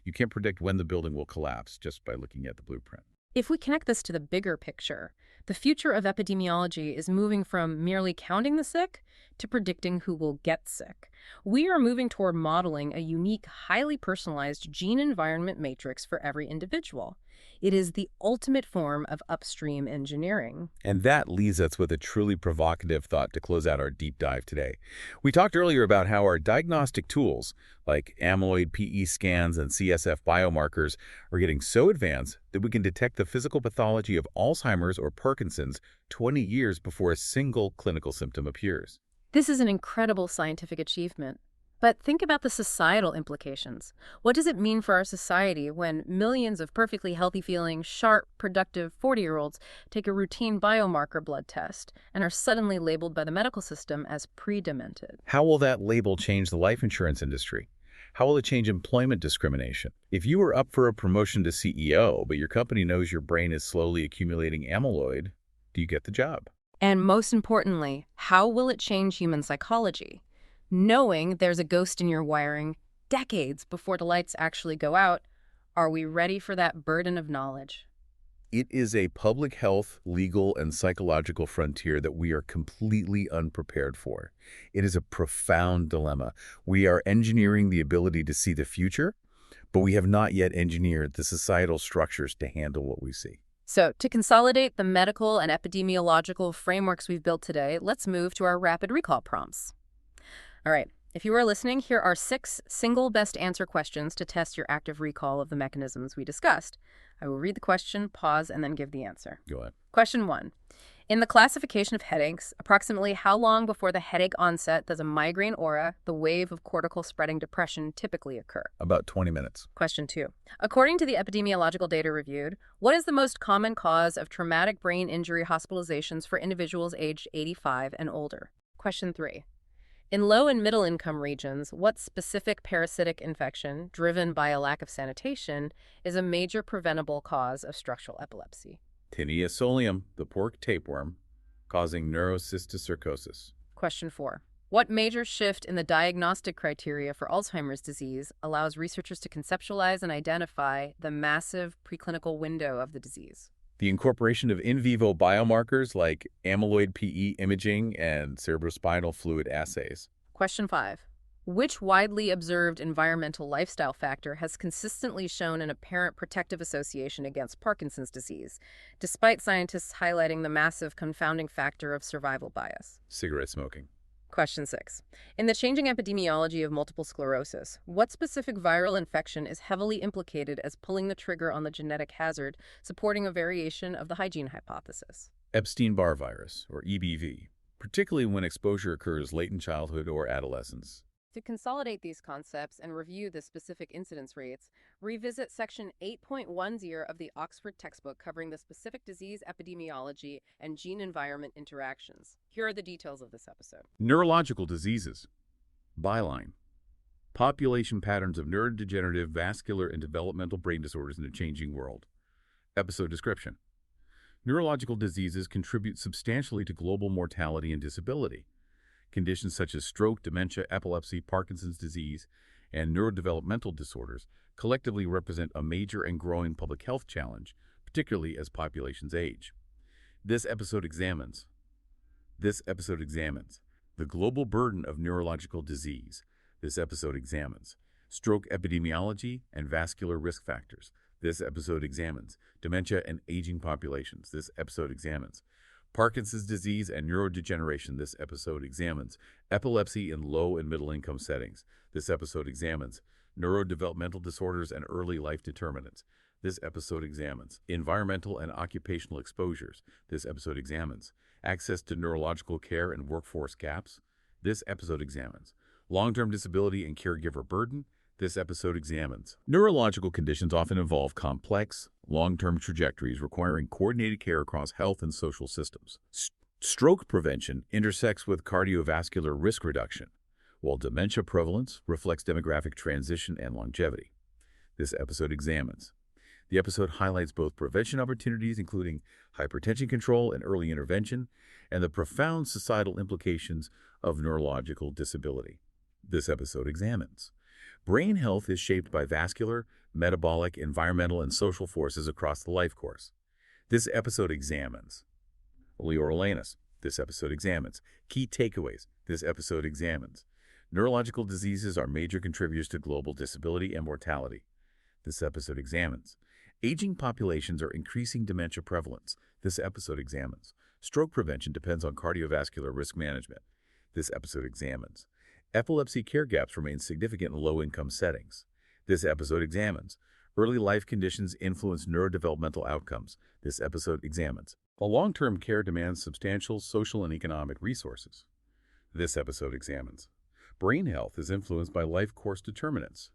You can't predict when the building will collapse just by looking at the blueprint. If we connect this to the bigger picture, the future of epidemiology is moving from merely counting the sick to predicting who will get sick. We are moving toward modeling a unique, highly personalized gene-environment matrix for every individual. It is the ultimate form of upstream engineering. And that leaves us with a truly provocative thought to close out our deep dive today. We talked earlier about how our diagnostic tools, like amyloid PE scans and CSF biomarkers, are getting so advanced that we can detect the physical pathology of Alzheimer's or Parkinson's 20 years before a single clinical symptom appears. This is an incredible scientific achievement. But think about the societal implications. What does it mean for our society when millions of perfectly healthy-feeling, sharp, productive 40-year-olds take a routine biomarker blood test and are suddenly labeled by the medical system as pre-demented? How will that label change the life insurance industry? How will it change employment discrimination? If you were up for a promotion to CEO, but your company knows your brain is slowly accumulating amyloid, do you get the job? And most importantly, how will it change human psychology? Knowing there's a ghost in your wiring decades before the lights actually go out, are we ready for that burden of knowledge? It is a public health, legal, and psychological frontier that we are completely unprepared for. It is a profound dilemma. We are engineering the ability to see the future, but we have not yet engineered the societal structures to handle what we see. So, to consolidate the medical and epidemiological frameworks we've built today, let's move to our rapid recall prompts. All right, if you are listening, here are 6 single best answer questions to test your active recall of the mechanisms we discussed. I will read the question, pause, and then give the answer. Go ahead. Question 1. In the classification of headaches, approximately how long before the headache onset does a migraine aura, the wave of cortical spreading depression, typically occur? About 20 minutes. Question 2. According to the epidemiological data reviewed, what is the most common cause of traumatic brain injury hospitalizations for individuals aged 85 and older? Question 3. In low and middle income regions, what specific parasitic infection, driven by a lack of sanitation, is a major preventable cause of structural epilepsy? Tinea solium, the pork tapeworm, causing neurocysticercosis. Question 4. What major shift in the diagnostic criteria for Alzheimer's disease allows researchers to conceptualize and identify the massive preclinical window of the disease? The incorporation of in vivo biomarkers like amyloid PE imaging and cerebrospinal fluid assays. Question 5. Which widely observed environmental lifestyle factor has consistently shown an apparent protective association against Parkinson's disease, despite scientists highlighting the massive confounding factor of survival bias? Cigarette smoking. Question 6. In the changing epidemiology of multiple sclerosis, what specific viral infection is heavily implicated as pulling the trigger on the genetic hazard, supporting a variation of the hygiene hypothesis? Epstein-Barr virus, or EBV, particularly when exposure occurs late in childhood or adolescence. To consolidate these concepts and review the specific incidence rates, revisit Section 8.10 of the Oxford textbook covering the specific disease epidemiology and gene-environment interactions. Here are the details of this episode. Neurological diseases. Byline. Population patterns of neurodegenerative, vascular, and developmental brain disorders in a changing world. Episode description. Neurological diseases contribute substantially to global mortality and disability. Conditions such as stroke, dementia, epilepsy, Parkinson's disease, and neurodevelopmental disorders collectively represent a major and growing public health challenge, particularly as populations age. This episode examines the global burden of neurological disease. This episode examines stroke epidemiology and vascular risk factors. This episode examines dementia and aging populations. This episode examines Parkinson's disease and neurodegeneration. This episode examines epilepsy in low and middle income settings. This episode examines neurodevelopmental disorders and early life determinants. This episode examines environmental and occupational exposures. This episode examines access to neurological care and workforce gaps. This episode examines long-term disability and caregiver burden. This episode examines neurological conditions often involve complex, long-term trajectories requiring coordinated care across health and social systems. Stroke prevention intersects with cardiovascular risk reduction, while dementia prevalence reflects demographic transition and longevity. This episode examines The episode highlights both prevention opportunities, including hypertension control and early intervention, and the profound societal implications of neurological disability. This episode examines. Brain health is shaped by vascular, metabolic, environmental, and social forces across the life course. This episode examines. Leoralanus. This episode examines. Key takeaways. This episode examines. Neurological diseases are major contributors to global disability and mortality. This episode examines. Aging populations are increasing dementia prevalence. This episode examines. Stroke prevention depends on cardiovascular risk management. This episode examines. Epilepsy care gaps remain significant in low-income settings. This episode examines. Early life conditions influence neurodevelopmental outcomes. This episode examines. While long-term care demands substantial social and economic resources. This episode examines. Brain health is influenced by life course determinants.